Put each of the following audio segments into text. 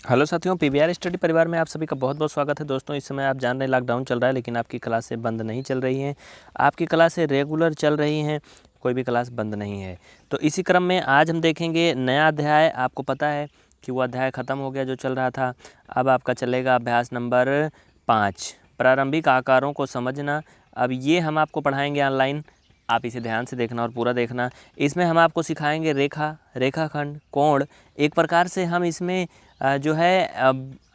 Hello साथियों, PVR study परिवार में आप सभी का बहुत बहुत स्वागत है। दोस्तों, इस समय आप जान रहे हैं लॉकडाउन चल रहा है, लेकिन आपकी क्लासें बंद नहीं चल रही हैं। आपकी क्लासें रेगुलर चल रही हैं, कोई भी क्लास बंद नहीं है। तो इसी क्रम में आज हम देखेंगे नया अध्याय। आपको पता है कि वो अध्याय ख़त्म हो गया जो चल रहा था। अब आपका चलेगा अभ्यास नंबर 5, प्रारंभिक आकारों को समझना। अब ये हम आपको पढ़ाएंगे ऑनलाइन, आप इसे ध्यान से देखना और पूरा देखना। इसमें हम आपको सिखाएंगे रेखा, रेखाखंड, कोण। एक प्रकार से हम इसमें जो है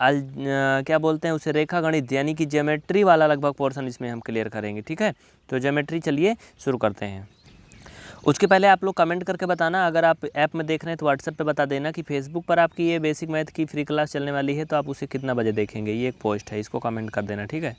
क्या बोलते हैं उसे, रेखा गणित यानी कि ज्योमेट्री वाला लगभग पोर्शन इसमें हम क्लियर करेंगे। ठीक है, तो ज्योमेट्री चलिए शुरू करते हैं। उसके पहले आप लोग कमेंट करके बताना, अगर आप ऐप में देख रहे हैं तो व्हाट्सएप पे बता देना कि फेसबुक पर आपकी ये बेसिक मैथ की फ्री क्लास चलने वाली है, तो आप उसे कितना बजे देखेंगे। ये एक पोस्ट है, इसको कमेंट कर देना। ठीक है,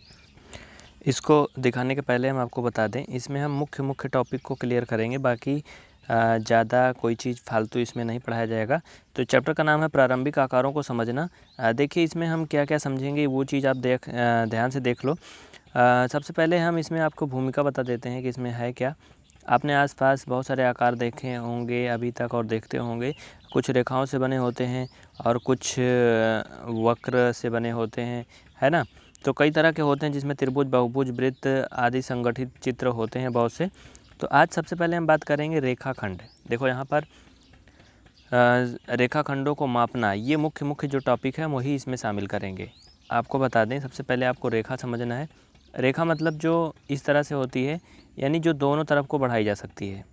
इसको दिखाने के पहले हम आपको बता दें, इसमें हम मुख्य टॉपिक को क्लियर करेंगे, बाकी ज़्यादा कोई चीज़ फालतू इसमें नहीं पढ़ाया जाएगा। तो चैप्टर का नाम है प्रारंभिक आकारों को समझना। देखिए इसमें हम क्या क्या समझेंगे वो चीज़ आप ध्यान से देख लो। सबसे पहले हम इसमें आपको भूमिका बता देते हैं कि इसमें है क्या। आपने आसपास बहुत सारे आकार देखे होंगे अभी तक और देखते होंगे। कुछ रेखाओं से बने होते हैं और कुछ वक्र से बने होते हैं, है ना। तो कई तरह के होते हैं जिसमें त्रिभुज, बहुभुज, वृत्त आदि संगठित चित्र होते हैं बहुत से। तो आज सबसे पहले हम बात करेंगे रेखाखंड। देखो यहाँ पर रेखाखंडों को मापना, ये मुख्य जो टॉपिक है वही इसमें शामिल करेंगे। आपको बता दें, सबसे पहले आपको रेखा समझना है। रेखा मतलब जो इस तरह से होती है, यानी जो दोनों तरफ को बढ़ाई जा सकती है।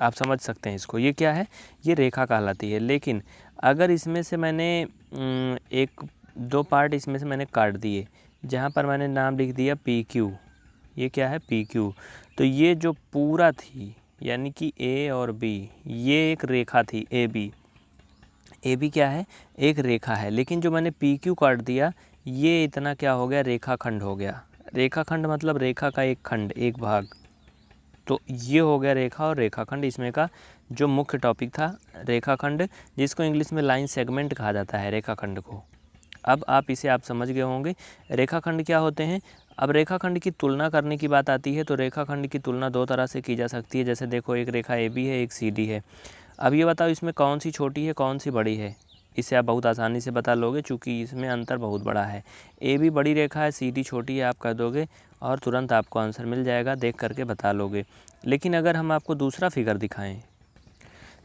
आप समझ सकते हैं इसको, ये क्या है, ये रेखा कहलाती है। लेकिन अगर इसमें से मैंने एक दो पार्ट इसमें से मैंने काट दिए, जहाँ पर मैंने नाम लिख दिया PQ, ये क्या है PQ। तो ये जो पूरा थी यानी कि A और B, ये एक रेखा थी AB क्या है, एक रेखा है। लेकिन जो मैंने PQ काट दिया, ये इतना क्या हो गया, रेखाखंड हो गया। रेखाखंड मतलब रेखा का एक खंड, एक भाग। तो ये हो गया रेखा और रेखाखंड। इसमें का जो मुख्य टॉपिक था रेखाखंड, जिसको इंग्लिश में लाइन सेगमेंट कहा जाता है रेखाखंड को। अब आप इसे आप समझ गए होंगे रेखाखंड क्या होते हैं। अब रेखाखंड की तुलना करने की बात आती है, तो रेखाखंड की तुलना दो तरह से की जा सकती है। जैसे देखो, एक रेखा AB है, एक CD है। अब ये बताओ इसमें कौन सी छोटी है, कौन सी बड़ी है। इसे आप बहुत आसानी से बता लोगे, चूँकि इसमें अंतर बहुत बड़ा है। AB बड़ी रेखा है, CD छोटी है, आप कह दोगे और तुरंत आपको आंसर मिल जाएगा, देख करके बता लोगे। लेकिन अगर हम आपको दूसरा फिगर दिखाएं,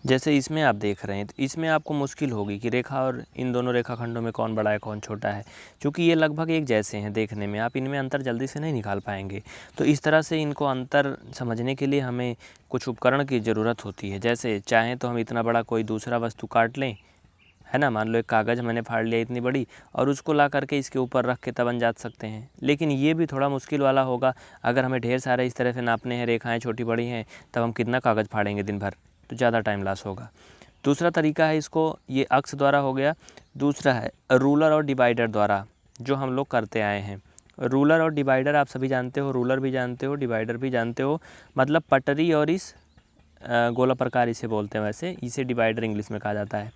जैसे इसमें आप देख रहे हैं, तो इसमें आपको मुश्किल होगी कि रेखा और इन दोनों रेखाखंडों में कौन बड़ा है कौन छोटा है, क्योंकि ये लगभग एक जैसे हैं देखने में। आप इनमें अंतर जल्दी से नहीं निकाल पाएंगे। तो इस तरह से इनको अंतर समझने के लिए हमें कुछ उपकरण की ज़रूरत होती है। जैसे चाहें तो हम इतना बड़ा कोई दूसरा वस्तु काट लें, है ना। मान लो एक कागज़ मैंने फाड़ लिया इतनी बड़ी, और उसको ला करके इसके ऊपर रख के तब अंजाद सकते हैं। लेकिन ये भी थोड़ा मुश्किल वाला होगा। अगर हमें ढेर सारे इस तरह से नापने हैं, रेखाएँ छोटी बड़ी हैं, तब हम कितना कागज़ फाड़ेंगे दिन भर, तो ज़्यादा टाइम लॉस होगा। दूसरा तरीका है इसको, ये अक्ष द्वारा हो गया। दूसरा है रूलर और डिवाइडर द्वारा, जो हम लोग करते आए हैं। रूलर और डिवाइडर आप सभी जानते हो, रूलर भी जानते हो, डिवाइडर भी जानते हो। मतलब पटरी और इस गोला प्रकार इसे बोलते हैं, वैसे इसे डिवाइडर इंग्लिश में कहा जाता है।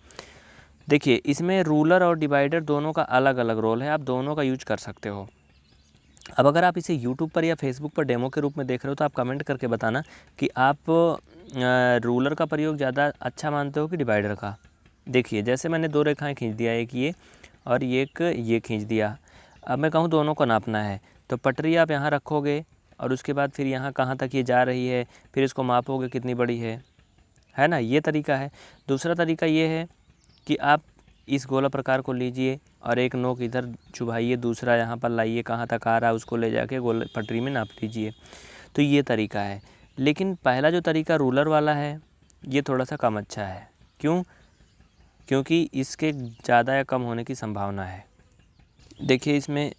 देखिए इसमें रूलर और डिवाइडर दोनों का अलग अलग रोल है, आप दोनों का यूज कर सकते हो। अब अगर आप इसे यूट्यूब पर या फेसबुक पर डेमो के रूप में देख रहे हो, तो आप कमेंट करके बताना कि आप रूलर का प्रयोग ज़्यादा अच्छा मानते हो कि डिवाइडर का। देखिए जैसे मैंने दो रेखाएं खींच दिया, एक ये और एक ये खींच दिया। अब मैं कहूँ दोनों को नापना है, तो पटरी आप यहाँ रखोगे और उसके बाद फिर यहाँ कहाँ तक ये जा रही है, फिर इसको मापोगे कितनी बड़ी है ना। ये तरीका है। दूसरा तरीका ये है कि आप इस गोला प्रकार को लीजिए और एक नोक इधर चुभाइए, दूसरा यहाँ पर लाइए, कहाँ तक आ रहा है उसको ले जाके गोल पटरी में नाप लीजिए। तो ये तरीका है। लेकिन पहला जो तरीका रूलर वाला है, ये थोड़ा सा कम अच्छा है। क्यों? क्योंकि इसके ज़्यादा या कम होने की संभावना है। देखिए इसमें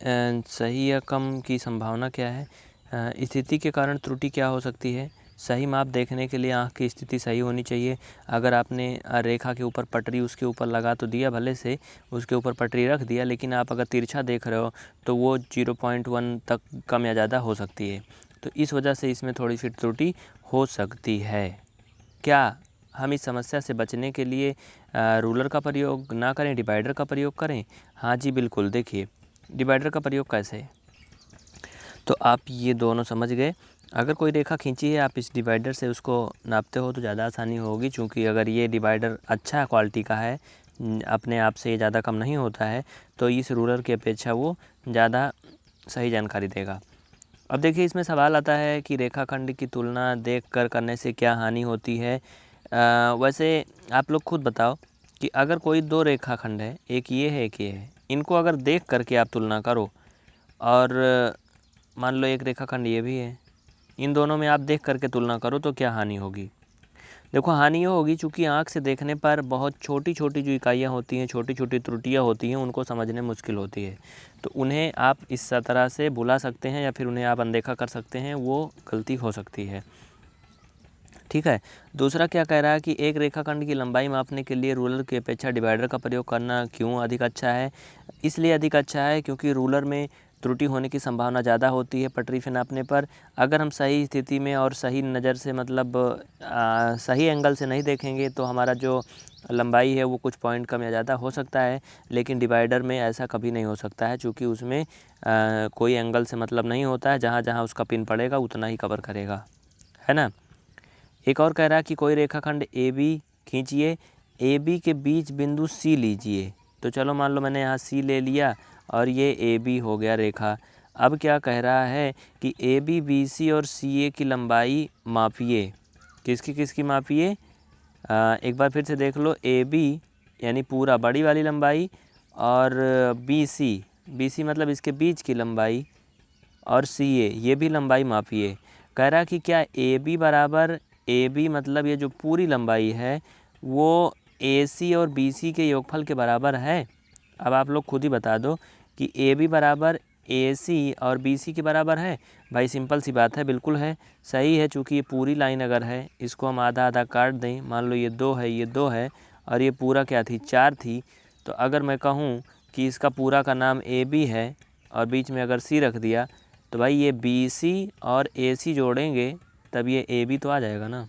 सही या कम की संभावना क्या है, स्थिति के कारण त्रुटि क्या हो सकती है। सही माप देखने के लिए आँख की स्थिति सही होनी चाहिए। अगर आपने रेखा के ऊपर पटरी उसके ऊपर लगा तो दिया, भले से उसके ऊपर पटरी रख दिया, लेकिन आप अगर तिरछा देख रहे हो तो वो 0.1 तक कम या ज़्यादा हो सकती है। तो इस वजह से इसमें थोड़ी सी त्रुटि हो सकती है। क्या हम इस समस्या से बचने के लिए रूलर का प्रयोग ना करें, डिवाइडर का प्रयोग करें? हाँ जी बिल्कुल। देखिए डिवाइडर का प्रयोग कैसे, तो आप ये दोनों समझ गए। अगर कोई रेखा खींची है, आप इस डिवाइडर से उसको नापते हो तो ज़्यादा आसानी होगी, क्योंकि अगर ये डिवाइडर अच्छा क्वालिटी का है, अपने आप से ये ज़्यादा कम नहीं होता है, तो इस रूलर की अपेक्षा वो ज़्यादा सही जानकारी देगा। अब देखिए इसमें सवाल आता है कि रेखाखंड की तुलना देखकर करने से क्या हानि होती है। वैसे आप लोग खुद बताओ कि अगर कोई दो रेखाखंड है, एक ये है एक ये है, इनको अगर देख करके आप तुलना करो और मान लो एक रेखाखंड ये भी है, इन दोनों में आप देख करके तुलना करो तो क्या हानि होगी। देखो हानि ये होगी चूँकि आँख से देखने पर बहुत छोटी छोटी जो इकाइयाँ होती हैं, छोटी छोटी त्रुटियाँ होती हैं, उनको समझने मुश्किल होती है, तो उन्हें आप इस तरह से भुला सकते हैं या फिर उन्हें आप अनदेखा कर सकते हैं, वो गलती हो सकती है। ठीक है। दूसरा क्या कह रहा है कि एक रेखाखंड की लंबाई मापने के लिए रूलर की अपेक्षा डिवाइडर का प्रयोग करना क्यों अधिक अच्छा है। इसलिए अधिक अच्छा है क्योंकि रूलर में त्रुटि होने की संभावना ज़्यादा होती है पटरी पे नापने पर। अगर हम सही स्थिति में और सही नज़र से मतलब सही एंगल से नहीं देखेंगे तो हमारा जो लंबाई है वो कुछ पॉइंट कम या ज़्यादा हो सकता है, लेकिन डिवाइडर में ऐसा कभी नहीं हो सकता है चूँकि उसमें कोई एंगल से मतलब नहीं होता है, जहाँ जहाँ उसका पिन पड़ेगा उतना ही कवर करेगा, है ना। एक और कह रहा है कि कोई रेखाखंड ए बी खींचिए, ए बी के बीच बिंदु सी लीजिए। तो चलो मान लो मैंने यहाँ सी ले लिया और ये ए बी हो गया रेखा। अब क्या कह रहा है कि ए बी बी सी और सी ए की लंबाई मापिए। किसकी किसकी मापिए? एक बार फिर से देख लो, ए बी यानी पूरा बड़ी वाली लंबाई और बी सी मतलब इसके बीच की लंबाई और सी ए ये भी लंबाई मापिए। कह रहा कि क्या ए बी बराबर ए बी मतलब ये जो पूरी लंबाई है वो ए सी और बी सी के योगफल के बराबर है। अब आप लोग खुद ही बता दो कि ए बी बराबर ए सी और बी सी के बराबर है। भाई सिंपल सी बात है, बिल्कुल है, सही है। चूँकि ये पूरी लाइन अगर है, इसको हम आधा आधा काट दें, मान लो ये 2 है, ये 2 है और ये पूरा क्या थी 4 थी, तो अगर मैं कहूँ कि इसका पूरा का नाम ए बी है और बीच में अगर सी रख दिया तो भाई ये बी सी और ए सी जोड़ेंगे तब ये ए बी तो आ जाएगा ना।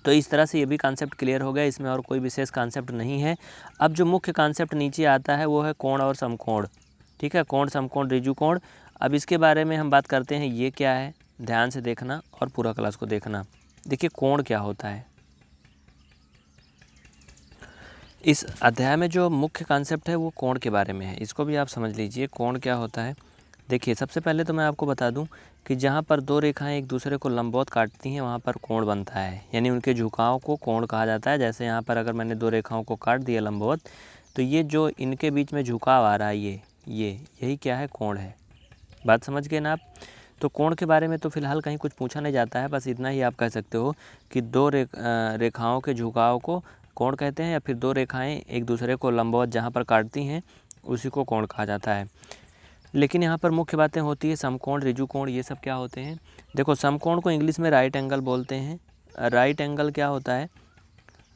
तो इस तरह से ये भी कॉन्सेप्ट क्लियर हो गया, इसमें और कोई विशेष कॉन्सेप्ट नहीं है। अब जो मुख्य कॉन्सेप्ट नीचे आता है वो है कोण और समकोण। ठीक है, कोण समकोण ऋजु कोण। अब इसके बारे में हम बात करते हैं, ये क्या है, ध्यान से देखना और पूरा क्लास को देखना। देखिए कोण क्या होता है। इस अध्याय में जो मुख्य कॉन्सेप्ट है वो कोण के बारे में है, इसको भी आप समझ लीजिए कोण क्या होता है। देखिए सबसे पहले तो मैं आपको बता दूं कि जहाँ पर दो रेखाएं एक दूसरे को लंबवत काटती हैं वहाँ पर कोण बनता है, यानी उनके झुकाव को कोण कहा जाता है। जैसे यहाँ पर अगर मैंने दो रेखाओं को काट दिया लंबवत, तो ये जो इनके बीच में झुकाव आ रहा है यही क्या है, कोण है। बात समझ गए ना आप। तो कोण के बारे में तो फिलहाल कहीं कुछ पूछा नहीं जाता है, बस इतना ही आप कह सकते हो कि दो रेखाओं के झुकाव को कोण कहते हैं, या फिर दो रेखाएं एक दूसरे को लंबवत जहाँ पर काटती हैं उसी को कोण कहा जाता है। लेकिन यहाँ पर मुख्य बातें होती है समकोण, ऋजु कोण, ये सब क्या होते हैं। देखो समकोण को इंग्लिश में राइट एंगल बोलते हैं। राइट एंगल क्या होता है?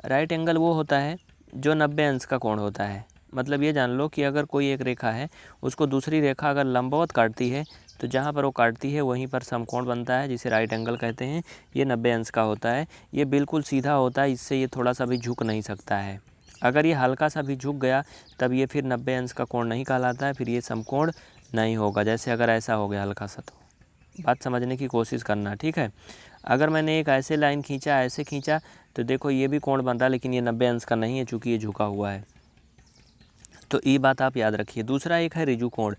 राइट एंगल वो होता है जो 90 अंश का कोण होता है। मतलब ये जान लो कि अगर कोई एक रेखा है, उसको दूसरी रेखा अगर लंबवत काटती है तो जहाँ पर वो काटती है वहीं पर समकोण बनता है, जिसे राइट एंगल कहते हैं। ये 90 अंश का होता है। ये बिल्कुल सीधा होता है, इससे ये थोड़ा सा भी झुक नहीं सकता है। अगर ये हल्का सा भी झुक गया तब ये फिर 90 अंश का कोण नहीं कहलाता है, फिर ये समकोण नहीं होगा। जैसे अगर ऐसा हो गया हल्का सा, तो बात समझने की कोशिश करना, ठीक है। अगर मैंने एक ऐसे लाइन खींचा, ऐसे खींचा, तो देखो ये भी कोण बन रहा है, लेकिन ये 90 अंश का नहीं है चूँकि ये झुका हुआ है। तो ये बात आप याद रखिए। दूसरा एक है ऋजु कोण।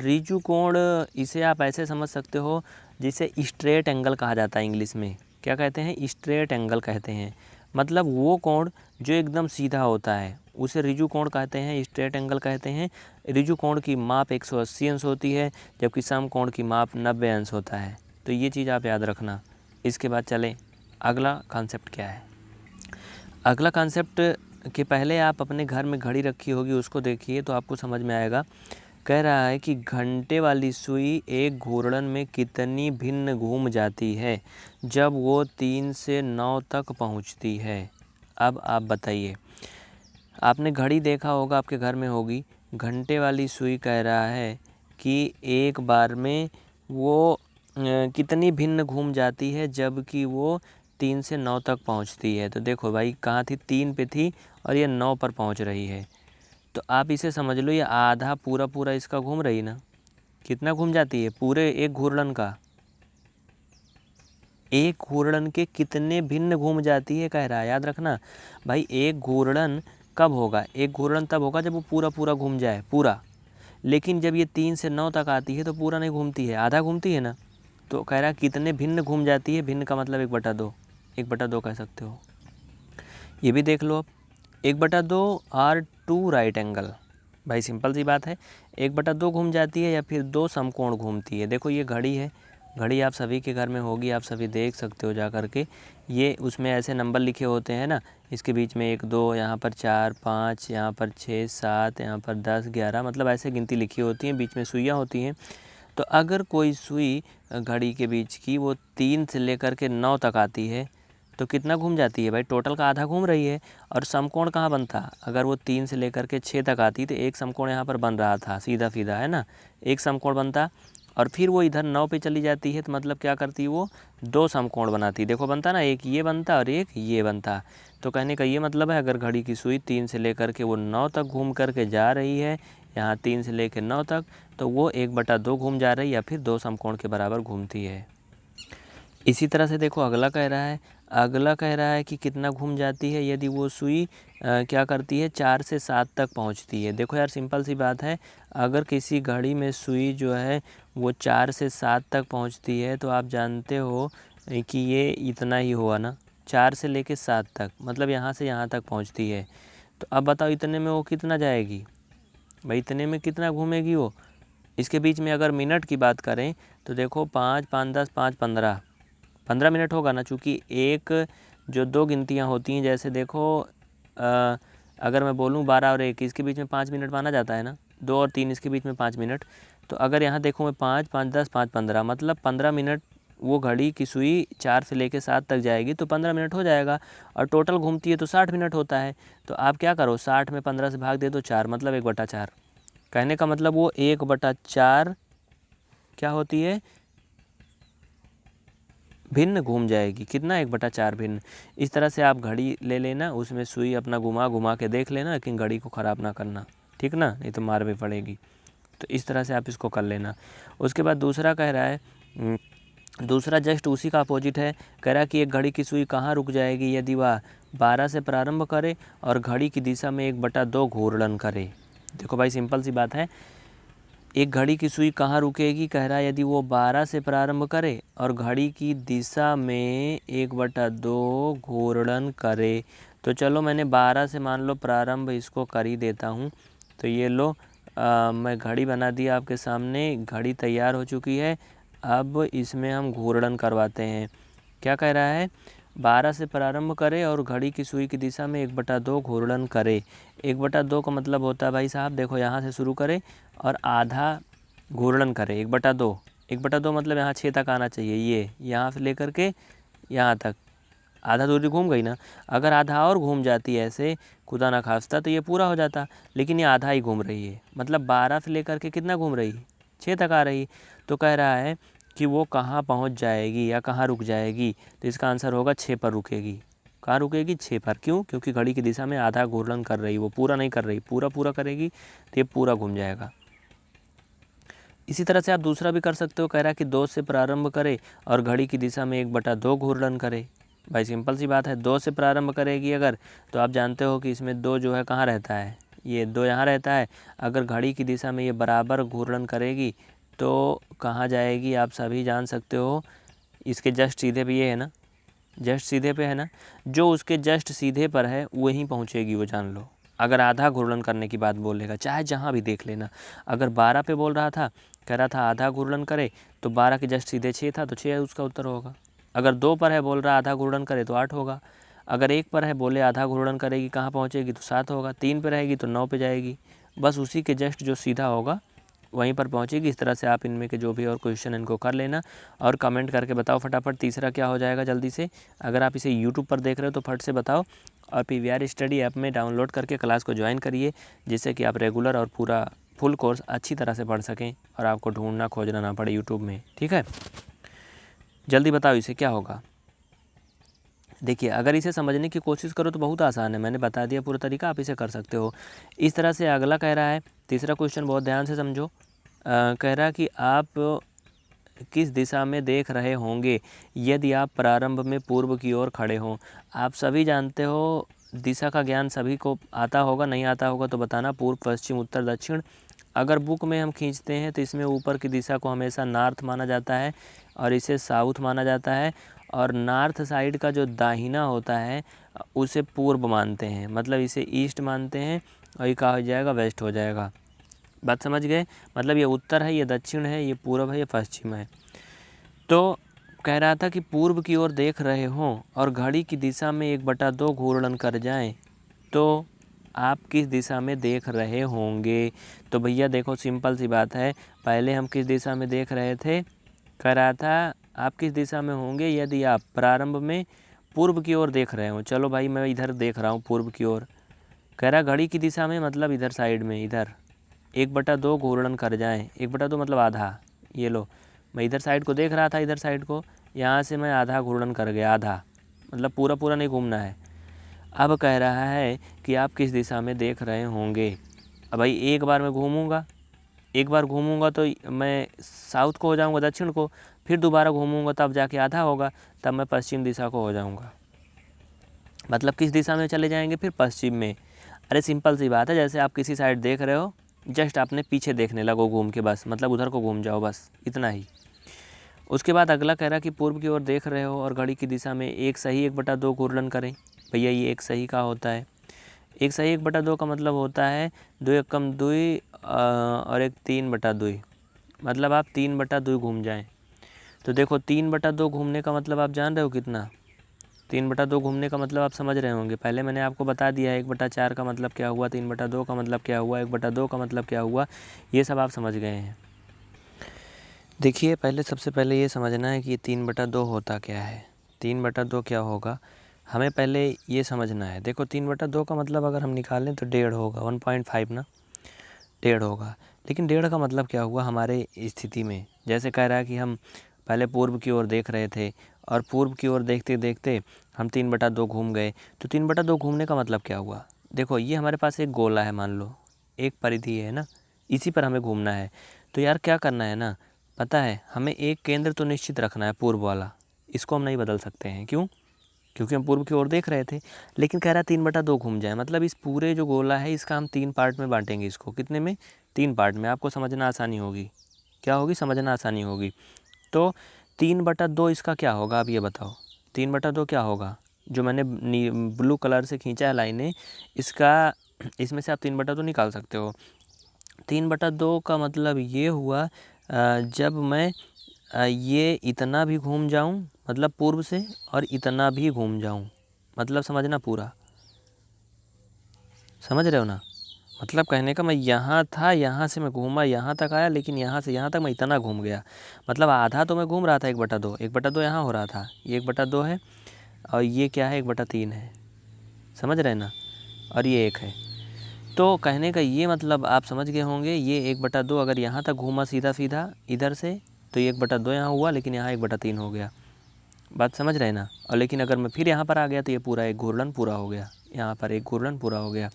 ऋजु कोण इसे आप ऐसे समझ सकते हो जिसे स्ट्रेट एंगल कहा जाता है। इंग्लिश में क्या कहते हैं? स्ट्रेट एंगल कहते हैं। मतलब वो कोण जो एकदम सीधा होता है उसे ऋजु कोण कहते हैं, स्ट्रेट एंगल कहते हैं। ऋजु कोण की माप 180 अंश होती है, जबकि समकोण की माप 90 अंश होता है। तो ये चीज़ आप याद रखना। इसके बाद चलें, अगला कॉन्सेप्ट क्या है। अगला कॉन्सेप्ट के पहले आप अपने घर में घड़ी रखी होगी, उसको देखिए तो आपको समझ में आएगा। कह रहा है कि घंटे वाली सुई एक घूर्णन में कितनी भिन्न घूम जाती है जब वो 3 से 9 तक पहुंचती है। अब आप बताइए, आपने घड़ी देखा होगा, आपके घर में होगी। घंटे वाली सुई कह रहा है कि एक बार में वो कितनी भिन्न घूम जाती है जबकि वो 3 से 9 तक पहुंचती है। तो देखो भाई कहाँ थी, 3 पे थी और ये 9 पर पहुंच रही है। तो आप इसे समझ लो, ये आधा पूरा पूरा इसका घूम रही ना। कितना घूम जाती है पूरे एक घूर्णन का? एक घूर्णन के कितने भिन्न घूम जाती है कह रहा है, याद रखना भाई। एक घूर्णन कब होगा? एक घूर्णन तब होगा जब वो पूरा पूरा घूम जाए, पूरा। लेकिन जब ये 3 से 9 तक आती है तो पूरा नहीं घूमती है, आधा घूमती है ना। तो कह रहा है कितने भिन्न घूम जाती है, भिन्न का मतलब 1/2, 1/2 कह सकते हो। ये भी देख लो अब, 1/2 आर 2 राइट एंगल। भाई सिंपल सी बात है, 1/2 घूम जाती है या फिर 2 समकोण घूमती है। देखो ये घड़ी है, घड़ी आप सभी के घर में होगी, आप सभी देख सकते हो जा कर के। ये उसमें ऐसे नंबर लिखे होते हैं ना, इसके बीच में 1 2, यहाँ पर 4 5, यहाँ पर 6 7, यहाँ पर 10 11, मतलब ऐसे गिनती लिखी होती है, बीच में सुइयाँ होती हैं। तो अगर कोई सुई घड़ी के बीच की वो 3 से लेकर के 9 तक आती है तो कितना घूम जाती है? भाई टोटल का आधा घूम रही है। और समकोण कहाँ बनता? अगर वो 3 से लेकर के 6 तक आती तो एक समकोण यहाँ पर बन रहा था, सीधा सीधा, है ना, एक समकोण बनता। और फिर वो इधर 9 पे चली जाती है तो मतलब क्या करती है, वो 2 समकोण बनाती। देखो बनता ना, एक ये बनता और एक ये बनता। तो कहने का ये मतलब है, अगर घड़ी की सुई 3 से लेकर के वो 9 तक घूम करके जा रही है, यहाँ 3 से लेकर 9 तक, तो वो 1/2 घूम जा रही है या फिर 2 समकोण के बराबर घूमती है। इसी तरह से देखो अगला कह रहा है, अगला कह रहा है कि कितना घूम जाती है यदि वो सुई क्या करती है, 4 से 7 तक पहुंचती है। देखो यार सिंपल सी बात है, अगर किसी घड़ी में सुई जो है वो 4 से 7 तक पहुंचती है तो आप जानते हो कि ये इतना ही हुआ ना, 4 से लेके 7 तक, मतलब यहाँ से यहाँ तक पहुँचती है। तो अब बताओ इतने में वो कितना जाएगी? भाई इतने में कितना घूमेगी वो? इसके बीच में अगर मिनट की बात करें तो देखो 5 5 10 5 15, 15 मिनट होगा ना, चूँकि एक जो 2 गिनतियाँ होती हैं, जैसे देखो अगर मैं बोलूँ 12 और 1, इसके बीच में 5 मिनट माना जाता है ना, 2 और 3 इसके बीच में 5 मिनट। तो अगर यहाँ देखूँ मैं 5 5 10 5 15, मतलब 15 मिनट वो घड़ी की सुई 4 से लेकर 7 तक जाएगी तो 15 मिनट हो जाएगा। और टोटल घूमती है तो 60 मिनट होता है। तो आप क्या करो, 60 में 15 से भाग दे दो 4, मतलब 1/4। कहने का मतलब वो 1/4 क्या होती है, भिन्न घूम जाएगी। कितना? 1/4 भिन्न। इस तरह से आप घड़ी ले लेना, उसमें सुई अपना घुमा घुमा के देख लेना, लेकिन घड़ी को ख़राब ना करना, ठीक ना, नहीं तो मार भी पड़ेगी। तो इस तरह से आप इसको कर लेना। उसके बाद दूसरा कह रहा है, दूसरा जस्ट उसी का अपोजिट है। कह रहा है कि एक घड़ी की सुई कहाँ रुक जाएगी यदि वह 12 से प्रारंभ करे और घड़ी की दिशा में 1/2 घूर्णन करे। देखो भाई सिंपल सी बात है, एक घड़ी की सुई कहाँ रुकेगी? कह रहा है यदि वो 12 से प्रारंभ करे और घड़ी की दिशा में 1/2 घूर्णन करे। तो चलो मैंने 12 से मान लो प्रारंभ इसको कर ही देता हूँ। तो ये लो मैं घड़ी बना दी आपके सामने, घड़ी तैयार हो चुकी है। अब इसमें हम घूर्णन करवाते हैं। क्या कह रहा है? 12 से प्रारंभ करे और घड़ी की सुई की दिशा में 1/2 घूर्णन करे। 1/2 का मतलब होता है भाई साहब, देखो यहाँ से शुरू करे और आधा घूर्णन करे। 1/2, 1/2 मतलब यहाँ 6 तक आना चाहिए, ये यहाँ से लेकर के यहाँ तक आधा दूरी घूम गई ना। अगर आधा और घूम जाती है ऐसे खुदा ना खास्ता तो ये पूरा हो जाता, लेकिन ये आधा ही घूम रही है, मतलब 12 से लेकर के कितना घूम रही है, 6 तक आ रही। तो कह रहा है कि वो कहाँ पहुँच जाएगी या कहाँ रुक जाएगी? तो इसका आंसर होगा 6 पर रुकेगी। कहाँ रुकेगी? 6 पर। क्यों? क्योंकि घड़ी की दिशा में आधा घूर्णन कर रही, वो पूरा नहीं कर रही। पूरा पूरा करेगी तो ये पूरा घूम जाएगा। इसी तरह से आप दूसरा भी कर सकते हो। कह रहा है कि 2 से प्रारंभ करे और घड़ी की दिशा में 1/2 घूर्णन करे। भाई सिंपल सी बात है, 2 से प्रारंभ करेगी अगर, तो आप जानते हो कि इसमें 2 जो है कहाँ रहता है, ये 2 यहाँ रहता है। अगर घड़ी की दिशा में ये बराबर घूर्णन करेगी तो कहाँ जाएगी आप सभी जान सकते हो। इसके जस्ट सीधे पे ये है ना, जस्ट सीधे पे है ना, जो उसके जस्ट सीधे पर है वहीं पहुँचेगी वो, जान लो। अगर आधा घूर्णन करने की बात बोलेगा, चाहे जहाँ भी देख लेना। अगर 12 पे बोल रहा था, कह रहा था आधा घूर्णन करे, तो 12 के जस्ट सीधे 6 था तो 6 उसका उत्तर होगा। अगर 2 पर है बोल रहा आधा घूर्णन करे तो 8 होगा। अगर 1 पर है बोले आधा घूर्णन करेगी कहाँ पहुँचेगी तो 7 होगा। 3 पे रहेगी तो 9 पे जाएगी। बस उसी के जस्ट जो सीधा होगा वहीं पर पहुँचेगी। इस तरह से आप इनमें के जो भी और क्वेश्चन इनको कर लेना और कमेंट करके बताओ फटाफट तीसरा क्या हो जाएगा जल्दी से। अगर आप इसे यूट्यूब पर देख रहे हो तो फट से बताओ और PVR स्टडी ऐप में डाउनलोड करके क्लास को ज्वाइन करिए, जिससे कि आप रेगुलर और पूरा फुल कोर्स अच्छी तरह से पढ़ सकें और आपको ढूंढना खोजना ना पड़े यूट्यूब में। ठीक है, जल्दी बताओ इसे क्या होगा। देखिए अगर इसे समझने की कोशिश करो तो बहुत आसान है, मैंने बता दिया पूरा तरीका, आप इसे कर सकते हो। इस तरह से अगला कह रहा है, तीसरा क्वेश्चन बहुत ध्यान से समझो। कह रहा कि आप किस दिशा में देख रहे होंगे यदि आप प्रारंभ में पूर्व की ओर खड़े हों। आप सभी जानते हो दिशा का ज्ञान सभी को आता होगा, नहीं आता होगा तो बताना। पूर्व, पश्चिम, उत्तर, दक्षिण। अगर बुक में हम खींचते हैं तो इसमें ऊपर की दिशा को हमेशा नॉर्थ माना जाता है और इसे साउथ माना जाता है, और नॉर्थ साइड का जो दाहिना होता है उसे पूर्व मानते हैं, मतलब इसे ईस्ट मानते हैं, और ये कहा हो जाएगा वेस्ट हो जाएगा। बात समझ गए? मतलब ये उत्तर है, ये दक्षिण है, ये पूर्व है, ये पश्चिम है। तो कह रहा था कि पूर्व की ओर देख रहे हों और घड़ी की दिशा में 1/2 घूर्णन कर जाएं तो आप किस दिशा में देख रहे होंगे। तो भैया देखो सिंपल सी बात है, पहले हम किस दिशा में देख रहे थे, कह रहा था आप किस दिशा में होंगे यदि आप प्रारंभ में पूर्व की ओर देख रहे हो। चलो भाई मैं इधर देख रहा हूँ पूर्व की ओर। कह रहा घड़ी की दिशा में मतलब इधर साइड में, इधर 1/2 घूर्णन कर जाएं। 1/2 मतलब आधा। ये लो, मैं इधर साइड को देख रहा था, इधर साइड को, यहाँ से मैं आधा घूर्णन कर गया, आधा मतलब पूरा पूरा नहीं घूमना है। अब कह रहा है कि आप किस दिशा में देख रहे होंगे। अब भाई एक बार मैं घूमूंगा, एक बार घूमूंगा तो मैं साउथ को हो जाऊंगा, दक्षिण को, फिर दोबारा घूमूंगा तब जाके आधा होगा, तब मैं पश्चिम दिशा को हो जाऊंगा। मतलब किस दिशा में चले जाएंगे फिर? पश्चिम में। अरे सिंपल सी बात है, जैसे आप किसी साइड देख रहे हो, जस्ट आपने पीछे देखने लगो घूम के, बस मतलब उधर को घूम जाओ, बस इतना ही। उसके बाद अगला कह रहा कि पूर्व की ओर देख रहे हो और घड़ी की दिशा में एक सही 1/2 घूर्णन करें। भैया ये एक सही का होता है। एक सही 1/2 का मतलब होता है 2 एकम 2 और एक 3/2, मतलब आप 3/2 घूम जाएं। तो देखो 3/2 घूमने का मतलब आप जान रहे हो कितना? 3/2 घूमने का मतलब आप समझ रहे होंगे। पहले मैंने आपको बता दिया है 1/4 का मतलब क्या हुआ, 3/2 का मतलब क्या हुआ, 1/2 का मतलब क्या हुआ, ये सब आप समझ गए हैं। देखिए पहले सबसे पहले ये समझना है कि ये 3/2 होता क्या है। 3/2 क्या होगा, हमें पहले ये समझना है। देखो 3/2 का मतलब अगर हम निकालें तो 1.5 होगा, 1.5 ना, 1.5 होगा। लेकिन 1.5 का मतलब क्या हुआ हमारे स्थिति में? जैसे कह रहा है कि हम पहले पूर्व की ओर देख रहे थे और पूर्व की ओर देखते देखते हम 3/2 घूम गए। तो 3/2 घूमने का मतलब क्या हुआ? देखो ये हमारे पास एक गोला है, मान लो एक परिधि है ना, इसी पर हमें घूमना है। तो यार क्या करना है ना, पता है, हमें एक केंद्र तो निश्चित रखना है, पूर्व वाला। इसको हम नहीं बदल सकते हैं। क्यों? क्योंकि हम पूर्व की ओर देख रहे थे। लेकिन कह रहा है 3/2 घूम जाए, मतलब इस पूरे जो गोला है इसका हम 3 पार्ट में बांटेंगे इसको। कितने में? 3 पार्ट में। आपको समझना आसानी होगी। क्या होगी? समझना आसानी होगी। तो 3/2 इसका क्या होगा, आप ये बताओ। 3/2 क्या होगा? जो मैंने ब्लू कलर से खींचा है लाइनें, इसका, इसमें से आप 3/2 निकाल सकते हो। 3/2 का मतलब ये हुआ जब मैं ये इतना भी घूम जाऊं, मतलब पूर्व से, और इतना भी घूम जाऊं, मतलब समझना पूरा। समझ रहे हो ना? मतलब कहने का मैं यहाँ था, यहाँ से मैं घूमा यहाँ तक आया, लेकिन यहाँ से यहाँ तक मैं इतना घूम गया। मतलब आधा तो मैं घूम रहा था 1/2, 1/2 यहाँ हो रहा था, ये 1/2 है, और ये क्या है 1/3 है। समझ रहे ना? और ये 1 है। तो कहने का ये मतलब आप समझ गए होंगे, ये 1/2 अगर यहाँ तक घूमा सीधा सीधा इधर से, तो ये 1/2 यहाँ हुआ, लेकिन यहाँ 1/3 हो गया। बात समझ रहे ना? और लेकिन अगर मैं फिर यहाँ पर आ गया तो ये पूरा एक घूर्णन पूरा हो गया, यहाँ पर एक घूर्णन पूरा हो गया।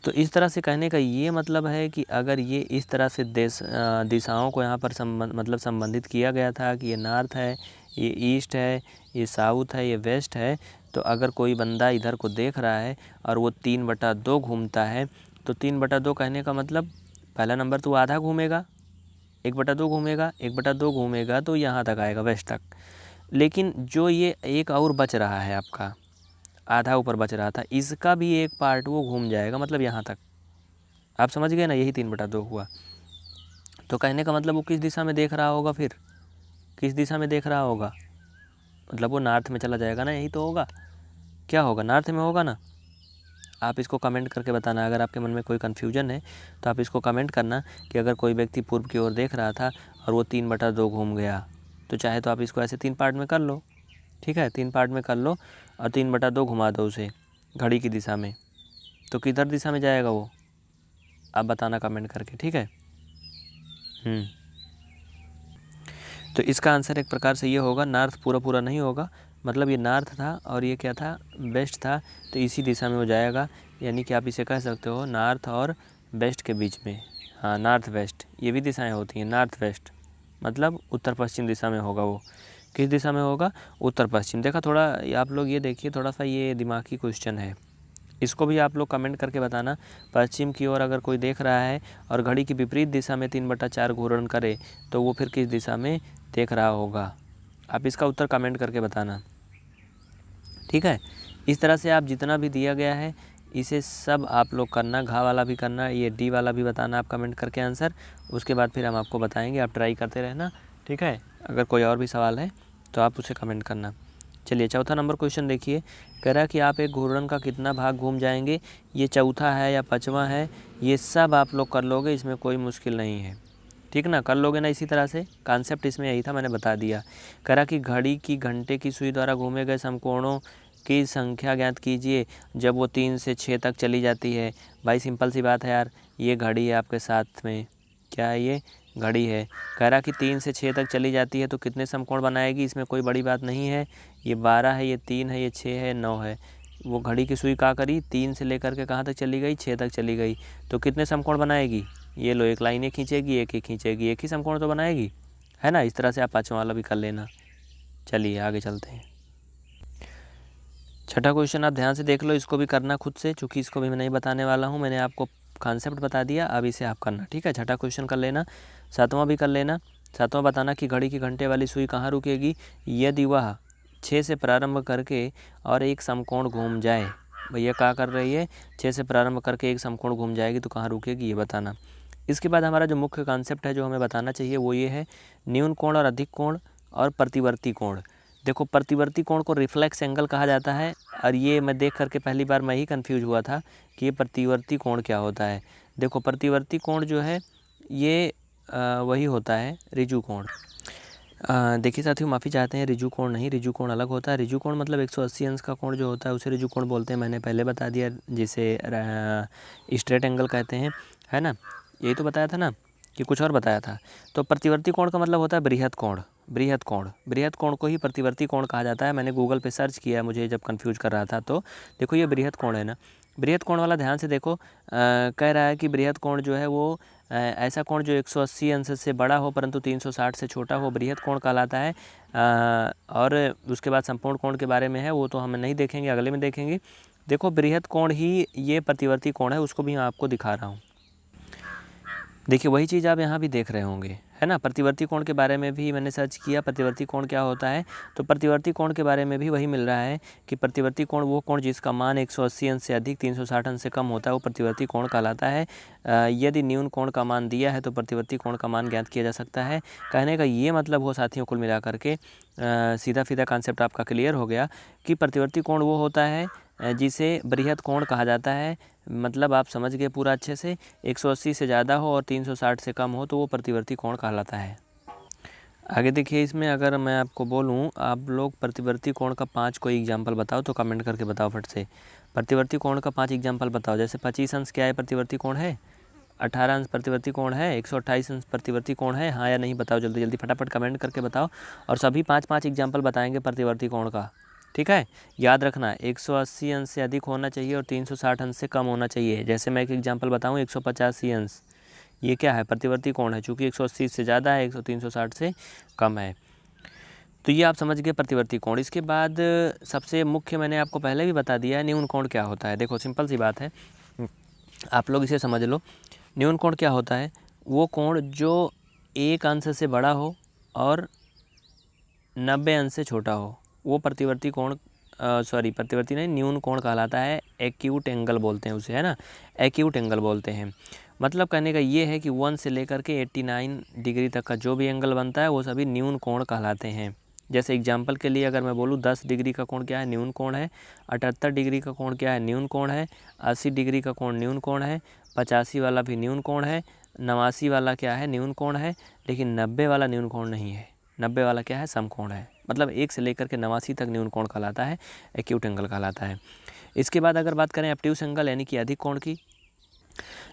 तो इस तरह से कहने का ये मतलब है कि अगर ये इस तरह से दिशाओं को यहाँ पर मतलब संबंधित किया गया था कि ये नॉर्थ है, ये ईस्ट है, ये साउथ है, ये वेस्ट है, तो अगर कोई बंदा इधर को देख रहा है और वो 3/2 घूमता है, तो 3/2 कहने का मतलब पहला नंबर तो आधा घूमेगा, 1/2 घूमेगा, 1/2 घूमेगा तो यहाँ तक आएगा, वेस्ट तक। लेकिन जो ये एक और बच रहा है आपका, आधा ऊपर बच रहा था, इसका भी एक पार्ट वो घूम जाएगा, मतलब यहाँ तक। आप समझ गए ना? यही 3/2 हुआ। तो कहने का मतलब वो किस दिशा में देख रहा होगा फिर? किस दिशा में देख रहा होगा? मतलब वो नॉर्थ में चला जाएगा ना, यही तो होगा। क्या होगा? नॉर्थ में होगा ना। आप इसको कमेंट करके बताना, अगर आपके मन में कोई कन्फ्यूजन है तो आप इसको कमेंट करना कि अगर कोई व्यक्ति पूर्व की ओर देख रहा था और वो 3/2 घूम गया, तो चाहे तो आप इसको ऐसे 3 पार्ट में कर लो। ठीक है, 3 पार्ट में कर लो और 3/2 घुमा दो उसे घड़ी की दिशा में, तो किधर दिशा में जाएगा वो? आप बताना कमेंट करके, ठीक है। तो इसका आंसर एक प्रकार से ये होगा, नॉर्थ पूरा पूरा नहीं होगा, मतलब ये नॉर्थ था और ये क्या था, वेस्ट था, तो इसी दिशा में हो जाएगा। यानी कि आप इसे कह सकते हो नॉर्थ और वेस्ट के बीच में। हाँ, नॉर्थ वेस्ट, ये भी दिशाएं होती हैं, नॉर्थ वेस्ट मतलब उत्तर पश्चिम दिशा में होगा वो। किस दिशा में होगा? उत्तर पश्चिम। देखा, थोड़ा आप लोग ये देखिए, थोड़ा सा ये दिमागी क्वेश्चन है, इसको भी आप लोग कमेंट करके बताना। पश्चिम की ओर अगर कोई देख रहा है और घड़ी की विपरीत दिशा में 3/4 घूर्ण करे तो वो फिर किस दिशा में देख रहा होगा। आप इसका उत्तर कमेंट करके बताना, ठीक है। इस तरह से आप जितना भी दिया गया है इसे सब आप लोग करना, घा वाला भी करना, ये डी वाला भी बताना आप कमेंट करके आंसर। उसके बाद फिर हम आपको बताएंगे, आप ट्राई करते रहना, ठीक है। अगर कोई और भी सवाल है तो आप उसे कमेंट करना। चलिए चौथा नंबर क्वेश्चन देखिए, कह रहा है कि आप एक घूर्ण का कितना भाग घूम जाएंगे। ये चौथा है या पाँचवा है, ये सब आप लोग कर लोगे, इसमें कोई मुश्किल नहीं है, ठीक ना, कर लोगे ना। इसी तरह से कॉन्सेप्ट इसमें यही था, मैंने बता दिया। कह रहा कि घड़ी की घंटे की सुई द्वारा घूमे गए समकोणों की संख्या ज्ञात कीजिए जब वो 3 से 6 तक चली जाती है। भाई सिंपल सी बात है यार, ये घड़ी है आपके साथ में, क्या है ये घड़ी है। कह रहा कि 3 से 6 तक चली जाती है तो कितने समकोण बनाएगी, इसमें कोई बड़ी बात नहीं है। ये 12 है, ये 3 है, ये 6 है, 9 है। वो घड़ी की सुई क्या करी, 3 से लेकर के कहाँ तक चली गई, 6 तक चली गई, तो कितने समकोण बनाएगी। ये लो, एक लाइनें खींचेगी, एक ही खींचेगी, एक ही समकोण तो बनाएगी, है ना। इस तरह से आप पाँचवा वाला भी कर लेना। चलिए आगे चलते हैं। छठा क्वेश्चन आप ध्यान से देख लो, इसको भी करना खुद से, चूँकि इसको भी मैं नहीं बताने वाला हूँ, मैंने आपको कॉन्सेप्ट बता दिया, अब इसे आप करना, ठीक है। छठा क्वेश्चन कर लेना, सातवां भी कर लेना। सातवां बताना कि घड़ी की घंटे वाली सुई कहाँ रुकेगी यदि वह 6 से प्रारंभ करके और एक समकोण घूम जाए। भैया क्या कर रही है, 6 से प्रारंभ करके एक समकोण घूम जाएगी तो कहाँ रुकेगी, ये बताना। इसके बाद हमारा जो मुख्य कॉन्सेप्ट है जो हमें बताना चाहिए वो ये है, न्यून कोण और अधिक कोण और प्रतिवर्ती कोण। देखो, प्रतिवर्ती कोण को रिफ्लेक्स एंगल कहा जाता है, और ये मैं देख करके पहली बार मैं ही कंफ्यूज हुआ था कि ये प्रतिवर्ती कोण क्या होता है। देखो, प्रतिवर्ती कोण जो है ये वही होता है ऋजु कोण। देखिए साथियों, माफ़ी चाहते हैं, ऋजु कोण नहीं, ऋजु कोण अलग होता है। ऋजु कोण मतलब 180 अंश का कोण जो होता है उसे ऋजु कोण बोलते हैं, मैंने पहले बता दिया, जिसे स्ट्रेट एंगल कहते हैं, है ना। यही तो बताया था ना, कि कुछ और बताया था। तो प्रतिवर्ती कोण का मतलब होता है बृहत कोण। बृहत कोण, बृहत कोण को ही प्रतिवर्ती कोण कहा जाता है। मैंने गूगल पे सर्च किया, मुझे जब कंफ्यूज कर रहा था, तो देखो ये बृहत कोण है ना। बृहत कोण वाला ध्यान से देखो, कह रहा है कि बृहत कोण जो है वो ऐसा कोण जो 180 अंश से बड़ा हो परंतु 360 से छोटा हो, बृहत कोण कहलाता है। और उसके बाद संपूर्ण कोण के बारे में है, वो तो हम नहीं देखेंगे, अगले में देखेंगे। देखो, बृहत कोण ही ये प्रतिवर्ती कोण है, उसको भी मैं आपको दिखा रहा हूँ। देखिए, वही चीज़ आप यहाँ भी देख रहे होंगे, है ना। प्रतिवर्ती कोण के बारे में भी मैंने सर्च किया, प्रतिवर्ती कोण क्या होता है, तो प्रतिवर्ती कोण के बारे में भी वही मिल रहा है कि प्रतिवर्ती कोण वो कोण जिसका मान 180 अंश से अधिक 360 अंश से कम होता है, वो प्रतिवर्ती कोण कहलाता है। यदि न्यून कोण का मान दिया है तो प्रतिवर्ती कोण का मान ज्ञात किया जा सकता है। कहने का ये मतलब हो साथियों, कुल मिला करके सीधा सीधा कॉन्सेप्ट आपका क्लियर हो गया कि प्रतिवर्ती कोण वो होता है जिसे बृहत कोण कहा जाता है। मतलब आप समझ गए पूरा अच्छे से, 180 से ज़्यादा हो और 360 से कम हो तो वो प्रतिवर्ती कोण कहलाता है। आगे देखिए, इसमें अगर मैं आपको बोलूँ, आप लोग प्रतिवर्ती कोण का 5 कोई एग्जांपल बताओ तो कमेंट करके बताओ फट से। प्रतिवर्ती कोण का 5 एग्जांपल बताओ। जैसे 25 अंश क्या है, प्रतिवर्ती कोण है। 18 अंश प्रतिवर्ती कोण है। 128 अंश प्रतिवर्ती कोण है, हाँ या नहीं बताओ, जल्दी जल्दी फटाफट कमेंट करके बताओ। और सभी 5-5 एग्जाम्पल बताएंगे प्रतिवर्ती कोण का, ठीक है। याद रखना, 180 अंश से अधिक होना चाहिए और 360 अंश से कम होना चाहिए। जैसे मैं एक एग्जांपल बताऊं, 185 अंश, ये क्या है, प्रतिवर्ती कोण है, चूँकि 180 से ज़्यादा है, 360 से कम है। तो ये आप समझ गए प्रतिवर्ती कोण। इसके बाद सबसे मुख्य मैंने आपको पहले भी बता दिया है, न्यून कोण क्या होता है। देखो सिंपल सी बात है, आप लोग इसे समझ लो। न्यून कोण क्या होता है, वो कोण जो 1 अंश से बड़ा हो और 90 अंश से छोटा हो, वो प्रतिवर्ती कोण, प्रतिवर्ती नहीं, न्यून कोण कहलाता है। एक्यूट एंगल बोलते हैं उसे, है ना, एक्यूट एंगल बोलते हैं। मतलब कहने का ये है कि 1 से लेकर के 89 डिग्री तक का जो भी एंगल बनता है वो सभी न्यून कोण कहलाते हैं। जैसे एग्जांपल के लिए अगर मैं बोलूँ, 10 डिग्री का कोण क्या है, न्यून कोण है। 78 डिग्री का कोण क्या है, न्यून कोण है। 80 डिग्री का कोण न्यून कोण है। 85 वाला भी न्यून कोण है। 89 वाला क्या है, न्यून कोण है। लेकिन 90 वाला न्यून कोण नहीं है। 90 वाला क्या है, समकोण है। मतलब 1 से लेकर के 89 तक न्यून कोण कहलाता है, एक्यूट एंगल कहलाता है। इसके बाद अगर बात करें ऑब्ट्यूस एंगल यानी कि अधिक कोण की,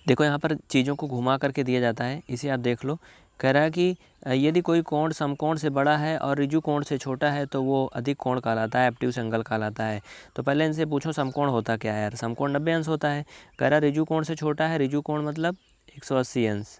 देखो यहाँ पर चीज़ों को घुमा करके दिया जाता है, इसे आप देख लो। कह रहा है कि यदि कोई कोण समकोण से बड़ा है और ऋजु कोण से छोटा है तो वो अधिक कोण कहलाता है, ऑब्ट्यूस एंगल कहलाता है। तो पहले इनसे पूछो समकोण होता क्या है यार, समकोण 90 अंश होता है। कह रहा ऋजु कोण से छोटा है, ऋजु कोण मतलब 180 अंश,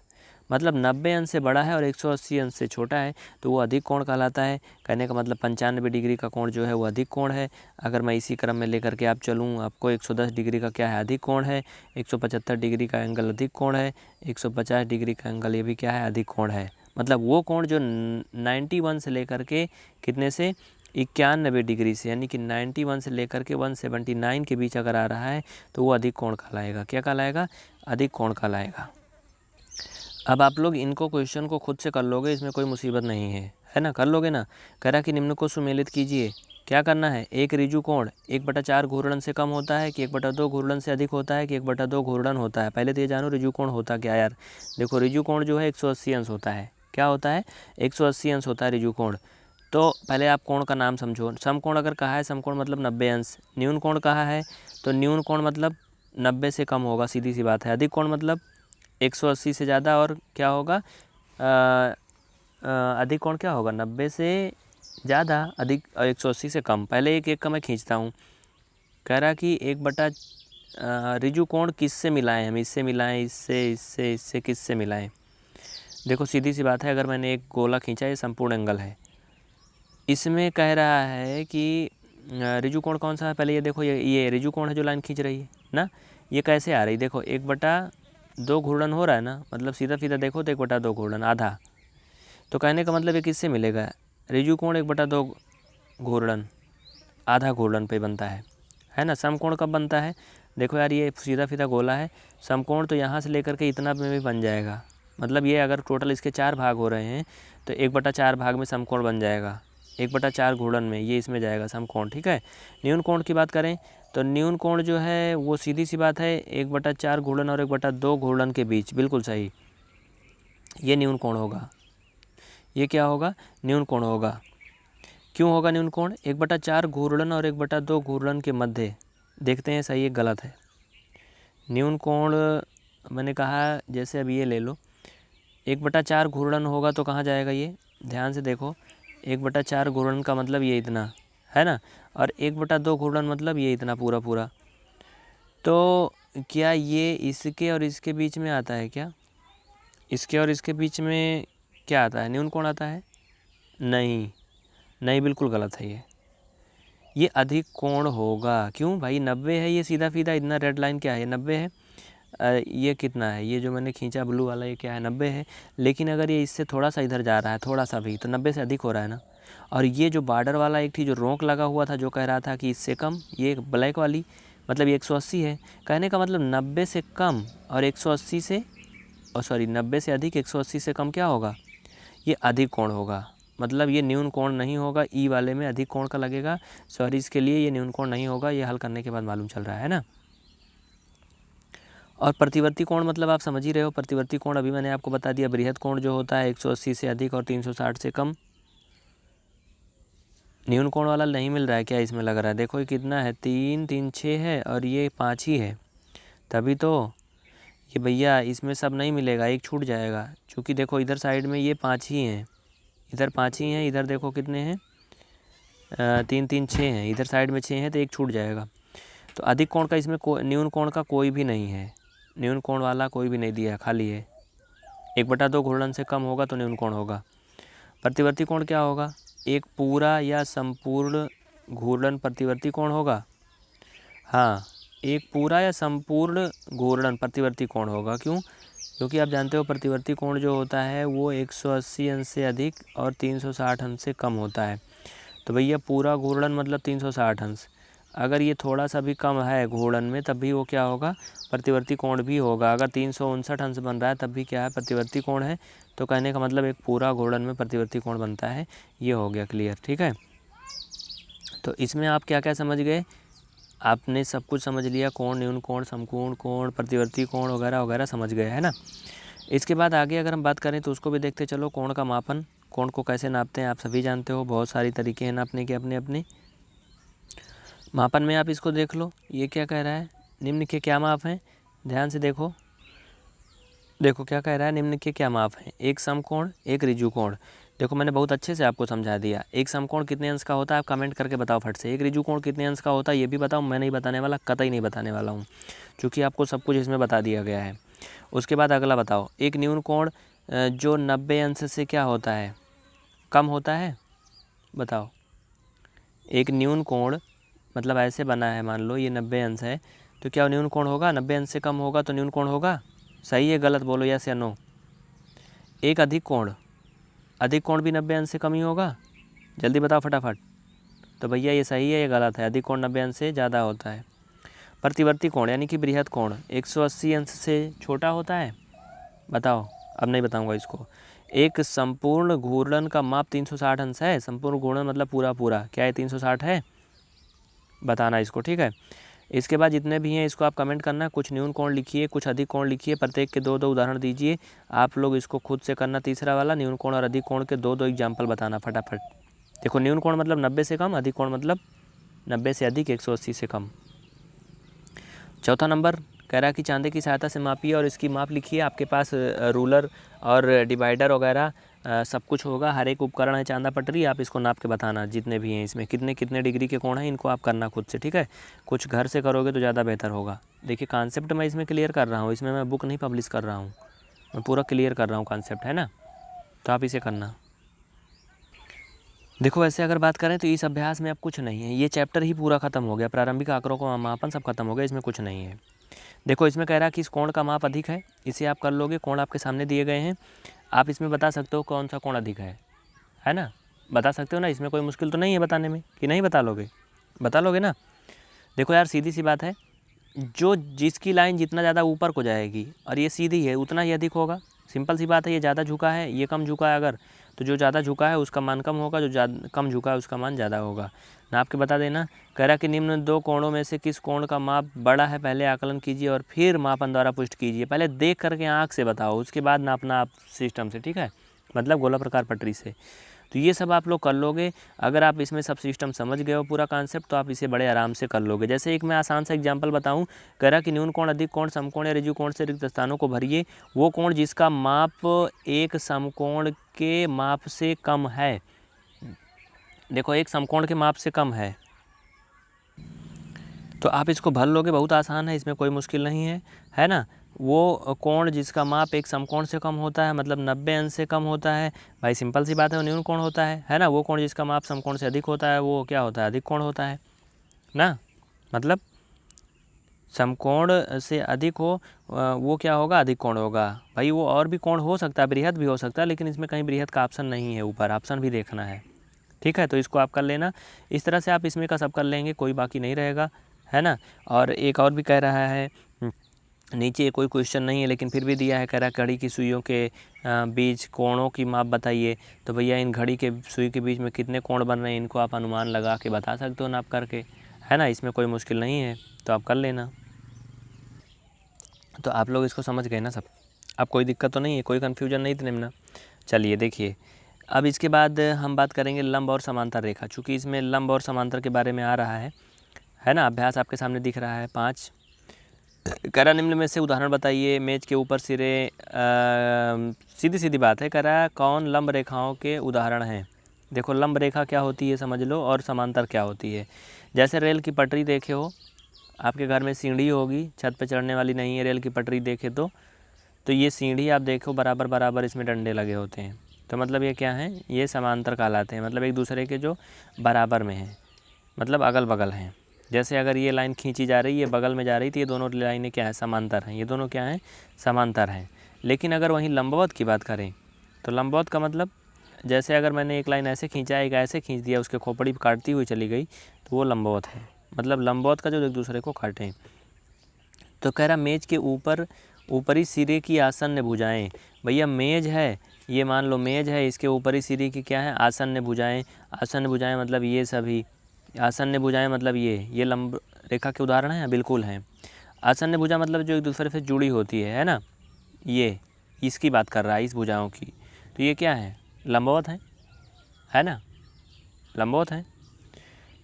मतलब 90 अंश से बड़ा है और 180 अंश से छोटा है तो वो अधिक कोण कहलाता है। कहने का मतलब 95 डिग्री का कोण जो है वो अधिक कोण है। अगर मैं इसी क्रम में लेकर के आप चलूँ, आपको 110 डिग्री का क्या है अधिक कोण है, 175 डिग्री का एंगल अधिक कोण है, 150 डिग्री का एंगल ये भी क्या है अधिक कोण है। मतलब वो कोण जो 91 से लेकर के कितने से 91 डिग्री से, यानी कि 91 से लेकर के 179 के बीच अगर आ रहा है तो वो अधिक कोण कहलाएगा। क्या कहलाएगा? अधिक कोण कहलाएगा। अब आप लोग इनको क्वेश्चन को खुद से कर लोगे, इसमें कोई मुसीबत नहीं है ना, कर लोगे ना। कह रहा कि निम्न को सुमेलित कीजिए। क्या करना है? एक ऋजु कोण 1/4 घूर्णन से कम होता है कि 1/2 घूर्णन से अधिक होता है कि 1/2 घूर्णन होता है। पहले तो ये जानो ऋजु कोण होता क्या यार। देखो ऋजु कोण जो है 180 अंश होता है। क्या होता है? 180 अंश होता है ऋजु कोण। तो पहले आप कोण का नाम समझो। समकोण अगर कहा है, समकोण मतलब 90 अंश। न्यून कोण कहा है तो न्यून कोण मतलब 90 से कम होगा, सीधी सी बात है। अधिक कोण मतलब 180 से ज़्यादा, और क्या होगा अधिक कोण क्या होगा? 90 से ज़्यादा, अधिक 180 से कम। पहले एक एक का मैं खींचता हूँ। कह रहा कि 1/, ऋजु कोण किससे मिलाएं हम? इससे मिलाएं, इससे, इससे, इससे, किससे मिलाएं? देखो सीधी सी बात है, अगर मैंने एक गोला खींचा, ये संपूर्ण एंगल है। इसमें कह रहा है कि ऋजु कोण कौन सा है? पहले ये देखो, ये ऋजु कोण है जो लाइन खींच रही है ना। ये कैसे आ रही? देखो 1/2 घूर्णन हो रहा है ना, मतलब सीधा सीधा देखो तो 1/2 घूर्णन आधा। तो कहने का मतलब ये किससे मिलेगा? ऋजु कोण 1/2 घूर्णन आधा घूर्णन पे बनता है ना। समकोण कब बनता है? देखो यार, ये सीधा सीधा गोला है। समकोण तो यहाँ से लेकर के इतना में भी बन जाएगा। मतलब ये अगर टोटल इसके 4 भाग हो रहे हैं तो 1/4 भाग में समकोण बन जाएगा। 1/4 घूर्णन में ये इसमें जाएगा समकोण, ठीक है। न्यून कोण की बात करें तो न्यून कोण जो है वो सीधी सी बात है 1/4 घूर्णन और 1/2 घूर्णन के बीच, बिल्कुल सही। ये न्यून कोण होगा। ये क्या होगा? न्यून कोण होगा। क्यों होगा न्यून कोण? 1/4 घूर्णन और 1/2 घूर्णन के मध्य। देखते हैं सही है गलत है। न्यून कोण मैंने कहा, जैसे अब ये ले लो, 1/4 घूर्णन होगा तो कहाँ जाएगा ये? ध्यान से देखो, 1/4 घूर्णन का मतलब ये इतना है ना, और 1/2 घूर्णन मतलब ये इतना पूरा पूरा। तो क्या ये इसके और इसके बीच में आता है क्या? इसके और इसके बीच में क्या आता है? न्यून कोण आता है? नहीं नहीं, बिल्कुल गलत है ये अधिक कोण होगा। क्यों भाई? 90 है ये सीधा सीधा, इतना रेड लाइन क्या है? 90 है। ये कितना है? ये जो मैंने खींचा ब्लू वाला, ये क्या है? 90 है। लेकिन अगर ये इससे थोड़ा सा इधर जा रहा है, थोड़ा सा भी, तो 90 से अधिक हो रहा है ना। और ये जो बॉर्डर वाला एक थी जो रोक लगा हुआ था, जो कह रहा था कि इससे कम, ये ब्लैक वाली, मतलब ये 180 है। कहने का मतलब 90 से कम और 180 से, और सॉरी 90 से अधिक 180 से कम क्या होगा? ये अधिक कोण होगा। मतलब ये न्यून कोण नहीं होगा। ई वाले में अधिक कोण का लगेगा। सॉरी, इसके लिए ये न्यून कोण नहीं होगा। ये हल करने के बाद मालूम चल रहा है ना। और प्रतिवर्ती कोण मतलब आप समझ ही रहे हो। प्रतिवर्ती कोण अभी मैंने आपको बता दिया, बृहद कोण जो होता है 180 से अधिक और 360 से कम। न्यून कोण वाला नहीं मिल रहा है क्या? इसमें लग रहा है, देखो ये कितना है, 3 3 6 है और ये 5 ही है। तभी तो ये भैया इसमें सब नहीं मिलेगा, एक छूट जाएगा। क्योंकि देखो इधर साइड में ये 5 ही हैं, इधर 5 ही हैं, इधर देखो कितने हैं, 3 3 6 हैं, इधर साइड में 6 हैं, तो एक छूट जाएगा। तो अधिक कोण का इसमें न्यून कोण का कोई भी नहीं है। न्यून कोण वाला कोई भी नहीं दिया है, खाली है। 1/2 घूर्णन से कम होगा तो न्यून कोण होगा। प्रतिवर्ती कोण क्या होगा? एक पूरा या संपूर्ण घूर्णन प्रतिवर्ती कोण होगा। हाँ, एक पूरा या संपूर्ण घूर्णन प्रतिवर्ती कोण होगा। क्यों? क्योंकि आप जानते हो प्रतिवर्ती कोण जो होता है वो 180 अंश से अधिक और 360 अंश से कम होता है। तो भैया पूरा घूर्णन मतलब 360 अंश। अगर ये थोड़ा सा भी कम है घूर्णन में, तब भी वो क्या होगा? प्रतिवर्ती कोण भी होगा। अगर 359 अंश बन रहा है तब भी क्या है? प्रतिवर्ती कोण है। तो कहने का मतलब एक पूरा घूर्णन में प्रतिवर्ती कोण बनता है। ये हो गया क्लियर, ठीक है। तो इसमें आप क्या क्या समझ गए? आपने सब कुछ समझ लिया, कोण, न्यून कोण, समकोण कोण, प्रतिवर्ती कोण वगैरह वगैरह समझ गए, है ना। इसके बाद आगे अगर हम बात करें तो उसको भी देखते चलो। कोण का मापन, कोण को कैसे नापते हैं आप सभी जानते हो, बहुत सारी तरीके हैं नापने के अपने अपने। मापन में आप इसको देख लो, ये क्या कह रहा है, निम्न के क्या माप हैं? ध्यान से देखो, देखो क्या कह रहा है, निम्न के क्या माप हैं? एक समकोण, एक ऋजु कोण। देखो मैंने बहुत अच्छे से आपको समझा दिया। एक समकोण कितने अंश का होता है आप कमेंट करके बताओ फट से। एक ऋजु कोण कितने अंश का होता है ये भी बताओ। मैं नहीं बताने वाला, कतई नहीं बताने वाला हूँ, क्योंकि आपको सब कुछ इसमें बता दिया गया है। उसके बाद अगला बताओ, एक न्यून कोण जो 90 अंश से क्या होता है, कम होता है? बताओ। एक न्यून कोण मतलब ऐसे बना है, मान लो ये 90 अंश है, तो क्या न्यून कोण होगा? 90 अंश से कम होगा तो न्यून कोण होगा। सही है गलत बोलो, यस या नो। एक अधिक कोण भी 90 अंश से कम ही होगा। जल्दी बताओ फटाफट। तो भैया ये सही है, ये गलत है। अधिक कोण 90 अंश से ज़्यादा होता है। प्रतिवर्ती कोण यानी कि बृहद कोण 180 अंश से छोटा होता है। बताओ, अब नहीं बताऊंगा इसको। एक संपूर्ण घूर्णन का माप 360 अंश है। संपूर्ण घूर्णन मतलब पूरा पूरा, क्या है 360 है? बताना इसको, ठीक है। इसके बाद जितने भी हैं इसको आप कमेंट करना। कुछ न्यून कोण लिखिए, कुछ अधिक कोण लिखिए, प्रत्येक के दो दो उदाहरण दीजिए। आप लोग इसको खुद से करना। तीसरा वाला न्यून कोण और अधिक कोण के दो दो एग्जाम्पल बताना फटाफट। देखो न्यून कोण मतलब 90 से कम, अधिक कोण मतलब 90 से अधिक, 180 से कम। चौथा नंबर कह रहा है कि चांदे की सहायता से मापिए और इसकी माप लिखिए। आपके पास रूलर और डिवाइडर वगैरह सब कुछ होगा। हर एक उपकरण है चांदा पटरी, आप इसको नाप के बताना। जितने भी हैं इसमें कितने कितने डिग्री के कोण हैं, इनको आप करना खुद से, ठीक है। कुछ घर से करोगे तो ज़्यादा बेहतर होगा। देखिए कॉन्सेप्ट मैं इसमें क्लियर कर रहा हूँ, इसमें मैं बुक नहीं पब्लिश कर रहा हूँ, मैं पूरा क्लियर कर रहा हूँ कॉन्सेप्ट, है ना। तो आप इसे करना। देखो वैसे अगर बात करें तो इस अभ्यास में अब कुछ नहीं है, ये चैप्टर ही पूरा खत्म हो गया। प्रारंभिक आंकड़ों को मापन सब खत्म हो गया, इसमें कुछ नहीं है। देखो इसमें कह रहा है कि इस कोण का माप अधिक है, इसे आप कर लोगे। कोण आपके सामने दिए गए हैं, आप इसमें बता सकते हो कौन सा कोण अधिक है ना। बता सकते हो ना, इसमें कोई मुश्किल तो नहीं है बताने में, कि नहीं बता लोगे? बता लोगे ना। देखो यार सीधी सी बात है, जो जिसकी लाइन जितना ज़्यादा ऊपर को जाएगी और ये सीधी है उतना ही अधिक होगा। सिंपल सी बात है। ये ज़्यादा झुका है, ये कम झुका है, अगर तो जो ज़्यादा झुका है उसका मान कम होगा, जो ज़्यादा कम झुका है उसका मान ज़्यादा होगा। नाप के बता देना। कह रहा कि निम्न दो कोणों में से किस कोण का माप बड़ा है, पहले आकलन कीजिए और फिर मापन द्वारा पुष्ट कीजिए। पहले देख करके आँख से बताओ, उसके बाद नापना आप सिस्टम से, ठीक है, मतलब गोला प्रकार पटरी से। तो ये सब आप लोग कर लोगे। अगर आप इसमें सब सिस्टम समझ गए हो पूरा कॉन्सेप्ट, तो आप इसे बड़े आराम से कर लोगे। जैसे एक मैं आसान सा एग्जांपल बताऊं, कह रहा कि न्यून कोण, अधिक कोण, समकोण या ऋजु कोण से रिक्त स्थानों को भरिए। वो कोण जिसका माप एक समकोण के माप से कम है। देखो एक समकोण के माप से कम है तो आप इसको भर लोगे, बहुत आसान है, इसमें कोई मुश्किल नहीं है ना। वो कोण जिसका माप एक समकोण से कम होता है, मतलब 90 अंश से कम होता है, भाई सिंपल सी बात है, वो न्यून कोण होता है ना। वो कोण जिसका माप समकोण से अधिक होता है वो क्या होता है? अधिक कोण होता है ना। मतलब समकोण से अधिक हो वो क्या होगा? अधिक कोण होगा। भाई वो और भी कोण हो सकता है, बृहद भी हो सकता है, लेकिन इसमें कहीं बृहद का ऑप्शन नहीं है, ऊपर ऑप्शन भी देखना है, ठीक है। तो इसको आप कर लेना। इस तरह से आप इसमें का सब कर लेंगे, कोई बाकी नहीं रहेगा, है ना। और एक और भी कह रहा है, नीचे कोई क्वेश्चन नहीं है लेकिन फिर भी दिया है, कह रहा है घड़ी की सुइयों के बीच कोणों की माप बताइए। तो भैया इन घड़ी के सुई के बीच में कितने कोण बन रहे हैं, इनको आप अनुमान लगा के बता सकते हो नाप करके, है ना। इसमें कोई मुश्किल नहीं है, तो आप कर लेना। तो आप लोग इसको समझ गए ना सब? अब कोई दिक्कत तो नहीं है, कोई कन्फ्यूजन नहीं थी ना? चलिए देखिए, अब इसके बाद हम बात करेंगे लंब और समांतर रेखा। चूँकि इसमें लंब और समांतर के बारे में आ रहा है ना। अभ्यास आपके सामने दिख रहा है 5। कह रहा निम्न में से उदाहरण बताइए। मेज के ऊपर सिरे, सीधी सीधी बात है, कह रहा कौन लंब रेखाओं के उदाहरण हैं। देखो लंब रेखा क्या होती है समझ लो, और समांतर क्या होती है। जैसे रेल की पटरी देखे हो, आपके घर में सीढ़ी होगी, छत पे चढ़ने वाली नहीं है, रेल की पटरी देखे तो ये सीढ़ी आप देखो बराबर बराबर इसमें डंडे लगे होते हैं, तो मतलब ये क्या है? ये समांतर कहलाते हैं। मतलब एक दूसरे के जो बराबर में हैं, मतलब अगल बगल हैं। जैसे अगर ये लाइन खींची जा रही है, बगल में जा रही थी, ये दोनों लाइनें क्या है? समांतर हैं। ये दोनों क्या हैं? समांतर हैं। लेकिन अगर वहीं लंबवत की बात करें तो लंबवत का मतलब, जैसे अगर मैंने एक लाइन ऐसे खींचा, एक ऐसे खींच दिया, उसके खोपड़ी काटती हुई चली गई, तो वो लंबवत है। मतलब लंबवत का जो एक दूसरे को काटें। तो कह रहा मेज के ऊपर ऊपरी सिरे की आसन्न भुजाएं। भैया मेज है, ये मान लो मेज है, इसके ऊपरी सिरे की क्या है? आसन्न भुजाएं। आसन्न भुजाएं मतलब ये सभी, आसन्न भुजाएं मतलब ये लंब रेखा के उदाहरण हैं, बिल्कुल हैं। आसन्न भुजा मतलब जो एक दूसरे से जुड़ी होती है ना, ये इसकी बात कर रहा है, इस भुजाओं की। तो ये क्या है? लंबवत है ना, लंबवत है।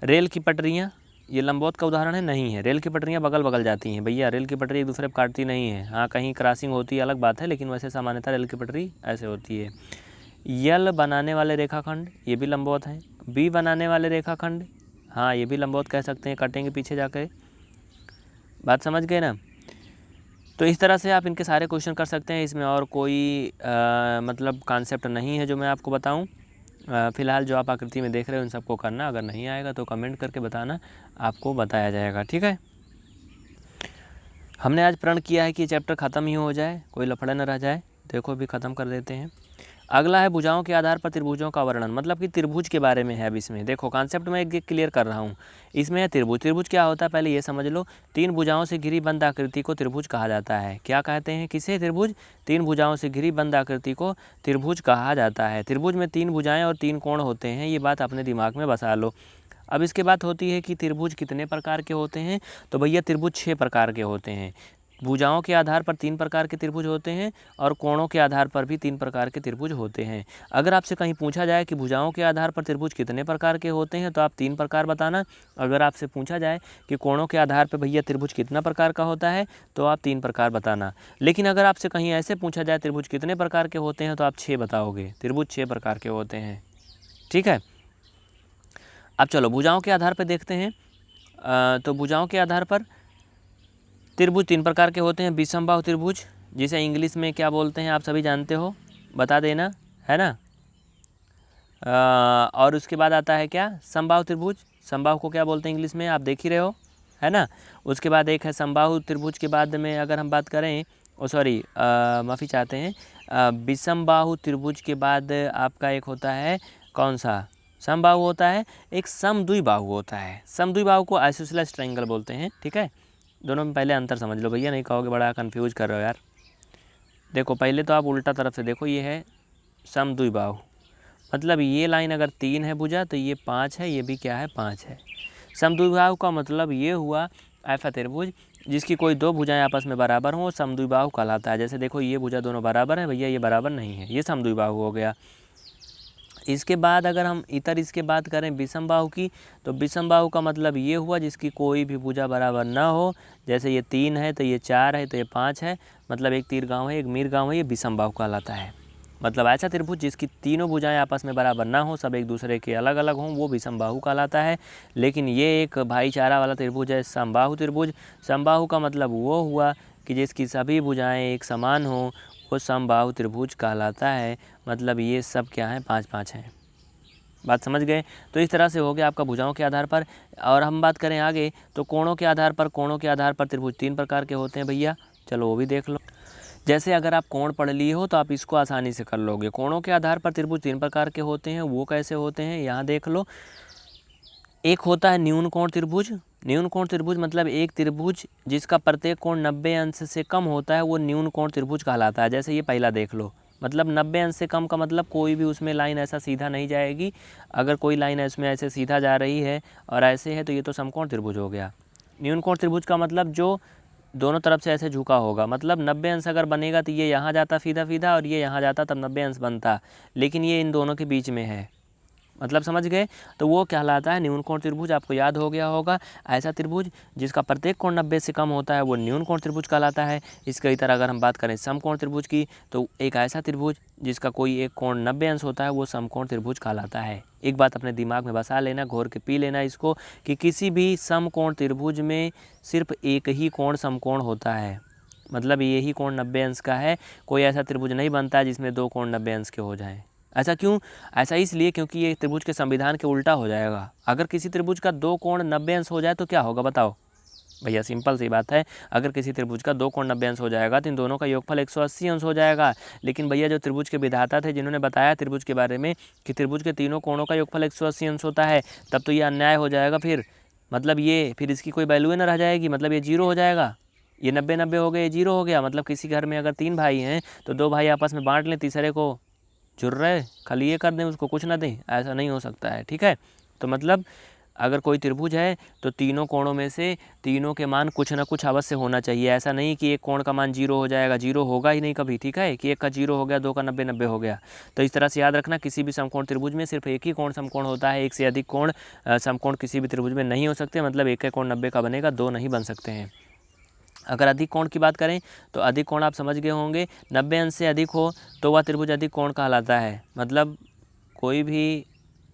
रेल की पटरियाँ, ये लंबवत का उदाहरण है? नहीं है। रेल की पटरियाँ बगल बगल जाती हैं भैया, रेल की पटरी एक दूसरे पर काटती नहीं है। हाँ कहीं क्रॉसिंग होती है अलग बात है, लेकिन वैसे सामान्यतः रेल की पटरी ऐसे होती है। यल बनाने वाले रेखाखंड, ये भी लंबवत हैं। बी बनाने वाले रेखाखंड, हाँ ये भी लंबवत कह सकते हैं, कटेंगे पीछे जाकर। बात समझ गए ना? तो इस तरह से आप इनके सारे क्वेश्चन कर सकते हैं। इसमें और कोई मतलब कॉन्सेप्ट नहीं है जो मैं आपको बताऊं। फ़िलहाल जो आप आकृति में देख रहे हो उन सबको करना, अगर नहीं आएगा तो कमेंट करके बताना, आपको बताया जाएगा। ठीक है, हमने आज प्रण किया है कि चैप्टर ख़त्म ही हो जाए, कोई लफड़ा न रह जाए। देखो अभी ख़त्म कर देते हैं। अगला है भुजाओं के आधार पर त्रिभुजों का वर्णन, मतलब कि त्रिभुज के बारे में है। अब इसमें देखो कॉन्सेप्ट मैं एक क्लियर कर रहा हूँ। इसमें है त्रिभुज। त्रिभुज क्या होता है पहले ये समझ लो। तीन भुजाओं से घिरी बंद आकृति को त्रिभुज कहा जाता है। क्या कहते हैं, किसे? त्रिभुज। तीन भुजाओं से घिरी बंद आकृति को त्रिभुज कहा जाता है। त्रिभुज में तीन भुजाएं और तीन कोण होते हैं, ये बात अपने दिमाग में बसा लो। अब इसके बात होती है कि त्रिभुज कितने प्रकार के होते हैं, तो भैया त्रिभुज 6 प्रकार के होते हैं। भुजाओं के आधार पर 3 प्रकार के त्रिभुज होते हैं और कोणों के आधार पर भी 3 प्रकार के त्रिभुज होते हैं। अगर आपसे कहीं पूछा जाए कि भुजाओं के आधार पर त्रिभुज कितने प्रकार के होते हैं, तो आप 3 प्रकार बताना। अगर आपसे पूछा जाए कि कोणों के आधार पर भैया त्रिभुज कितना प्रकार का होता है, तो आप 3 प्रकार बताना। लेकिन अगर आपसे कहीं ऐसे पूछा जाए त्रिभुज कितने प्रकार के होते हैं, तो आप 6 बताओगे। त्रिभुज 6 प्रकार के होते हैं। ठीक है, अब चलो भुजाओं के आधार पर देखते हैं। तो भुजाओं के आधार पर त्रिभुज 3 प्रकार के होते हैं। विषमबाहु त्रिभुज, जिसे इंग्लिश में क्या बोलते हैं आप सभी जानते हो, बता देना, है ना। और उसके बाद आता है क्या, समबाहु त्रिभुज। समबाहु को क्या बोलते हैं इंग्लिश में, आप देख ही रहे हो, है ना। उसके बाद एक है समबाहु त्रिभुज के बाद में अगर हम बात करें, माफ़ी चाहते हैं, विषमबाहु त्रिभुज के बाद आपका एक होता है कौन सा, समबाहु होता है। एक समद्विबाहु होता है। समद्विबाहु को आइसोसेलेस ट्रायंगल बोलते हैं। ठीक है, दोनों में पहले अंतर समझ लो भैया, नहीं कहोगे बड़ा कंफ्यूज कर रहे हो यार। देखो पहले तो आप उल्टा तरफ से देखो, ये है समद्विबाहु, मतलब ये लाइन अगर 3 है भुजा तो ये 5 है, ये भी क्या है 5 है। समद्विबाहु का मतलब ये हुआ ऐसा त्रिभुज जिसकी कोई दो भुजाएं आपस में बराबर हों, समद्विबाहु कहलाता है। जैसे देखो ये भुजा दोनों बराबर है, भैया ये बराबर नहीं है, ये समद्विबाहु हो गया। इसके बाद अगर हम इसके बात करें विषमबाहु की, तो विषमबाहु का मतलब ये हुआ जिसकी कोई भी भुजा बराबर ना हो। जैसे ये 3 है तो ये 4 है तो ये 5 है, मतलब एक तीर गाँव है एक मीर गाँव है, ये विषमबाहु कहलाता है। मतलब ऐसा त्रिभुज जिसकी तीनों भुजाएं आपस में बराबर ना हो, सब एक दूसरे के अलग अलग हों, वो विषमबाहु कहलाता है। लेकिन ये एक भाईचारा वाला त्रिभुज है समबाहु त्रिभुज। समबाहु का मतलब वो हुआ कि जिसकी सभी भुजाएं एक समान हों, वो समबाहु त्रिभुज कहलाता है। मतलब ये सब क्या है, 5-5 हैं। बात समझ गए। तो इस तरह से हो गया आपका भुजाओं के आधार पर। और हम बात करें आगे तो कोणों के आधार पर, कोणों के आधार पर त्रिभुज 3 प्रकार के होते हैं भैया, चलो वो भी देख लो। जैसे अगर आप कोण पढ़ लिए हो तो आप इसको आसानी से कर लोगे। कोणों के आधार पर त्रिभुज 3 प्रकार के होते हैं, वो कैसे होते हैं यहाँ देख लो। एक होता है न्यून कोण त्रिभुज। न्यून कोण त्रिभुज मतलब एक त्रिभुज जिसका प्रत्येक कोण 90 अंश से कम होता है, वो न्यून कोण त्रिभुज कहलाता है। जैसे ये पहला देख लो, मतलब 90 अंश से कम का मतलब कोई भी उसमें लाइन ऐसा सीधा नहीं जाएगी। अगर कोई लाइन इसमें ऐसे सीधा जा रही है और ऐसे है तो ये तो समकोण त्रिभुज हो गया। न्यून कोण त्रिभुज का मतलब जो दोनों तरफ से ऐसे झुका होगा, मतलब 90 अंश अगर बनेगा तो ये यहाँ जाता सीधा सीधा और ये यहाँ जाता तब 90 अंश बनता, लेकिन ये इन दोनों के बीच में है, मतलब समझ गए। तो वो कहलाता है न्यून कोण त्रिभुज। आपको याद हो गया होगा, ऐसा त्रिभुज जिसका प्रत्येक कोण 90 से कम होता है वो न्यून कोण त्रिभुज कहलाता है। इसकी तरह अगर हम बात करें समकोण त्रिभुज की, तो एक ऐसा त्रिभुज जिसका कोई एक कोण 90 अंश होता है वो समकोण त्रिभुज कहलाता है। एक बात अपने दिमाग में बसा लेना, घोर के पी लेना इसको, कि किसी भी समकोण त्रिभुज में सिर्फ एक ही कोण समकोण होता है, मतलब यही कोण 90 अंश का है। कोई ऐसा त्रिभुज नहीं बनता जिसमें दो कोण 90 अंश के हो जाएं। ऐसा क्यों? ऐसा इसलिए क्योंकि ये त्रिभुज के संविधान के उल्टा हो जाएगा। अगर किसी त्रिभुज का दो कोण 90 अंश हो जाए तो क्या होगा बताओ भैया, सिंपल सी बात है। अगर किसी त्रिभुज का दो कोण 90 अंश हो जाएगा तो इन दोनों का योगफल 180 अंश हो जाएगा। लेकिन भैया जो त्रिभुज के विधाता थे, जिन्होंने बताया त्रिभुज के बारे में कि त्रिभुज के तीनों कोणों का योगफल 180 अंश होता है, तब तो ये अन्याय हो जाएगा। फिर मतलब ये फिर इसकी कोई वैल्यू न रह जाएगी, मतलब ये जीरो हो जाएगा। ये 90-90 हो गए, ये जीरो हो गया। मतलब किसी घर में अगर 3 भाई हैं तो 2 भाई आपस में बांट लें, तीसरे को जुड़ रहे खाली ये कर दें, उसको कुछ ना दें, ऐसा नहीं हो सकता है। ठीक है, तो मतलब अगर कोई त्रिभुज है तो तीनों कोणों में से तीनों के मान कुछ ना कुछ अवश्य होना चाहिए। ऐसा नहीं कि एक कोण का मान 0 हो जाएगा, 0 होगा ही नहीं कभी। ठीक है, कि एक का 0 हो गया, दो का 90-90 हो गया। तो इस तरह से याद रखना, किसी भी समकोण त्रिभुज में सिर्फ एक ही कोण समकोण होता है, एक से अधिक कोण समकोण किसी भी त्रिभुज में नहीं हो सकते। मतलब एक कोण 90 का बनेगा, दो नहीं बन सकते हैं। अगर अधिक कोण की बात करें तो अधिक कोण आप समझ गए होंगे, 90 अंश से अधिक हो तो वह त्रिभुज अधिक कोण कहलाता है। मतलब कोई भी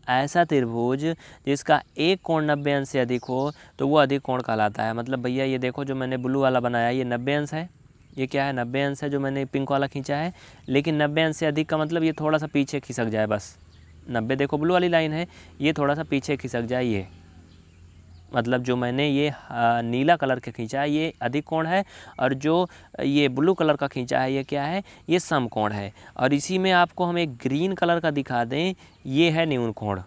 ऐसा त्रिभुज जिसका एक कोण 90 अंश से अधिक हो तो वो अधिक कोण कहलाता है। मतलब भैया ये देखो जो मैंने ब्लू वाला बनाया, ये 90 अंश है, ये क्या है 90 अंश है जो मैंने पिंक वाला खींचा है, लेकिन 90 अंश से अधिक का मतलब ये थोड़ा सा पीछे खिसक जाए बस। 90 देखो ब्लू वाली लाइन है, ये थोड़ा सा पीछे खिसक जाए, ये मतलब जो मैंने ये नीला कलर का खींचा है ये अधिक कोण है, और जो ये ब्लू कलर का खींचा है ये क्या है, ये सम कोण है। और इसी में आपको हम एक ग्रीन कलर का दिखा दें, ये है न्यून कोण।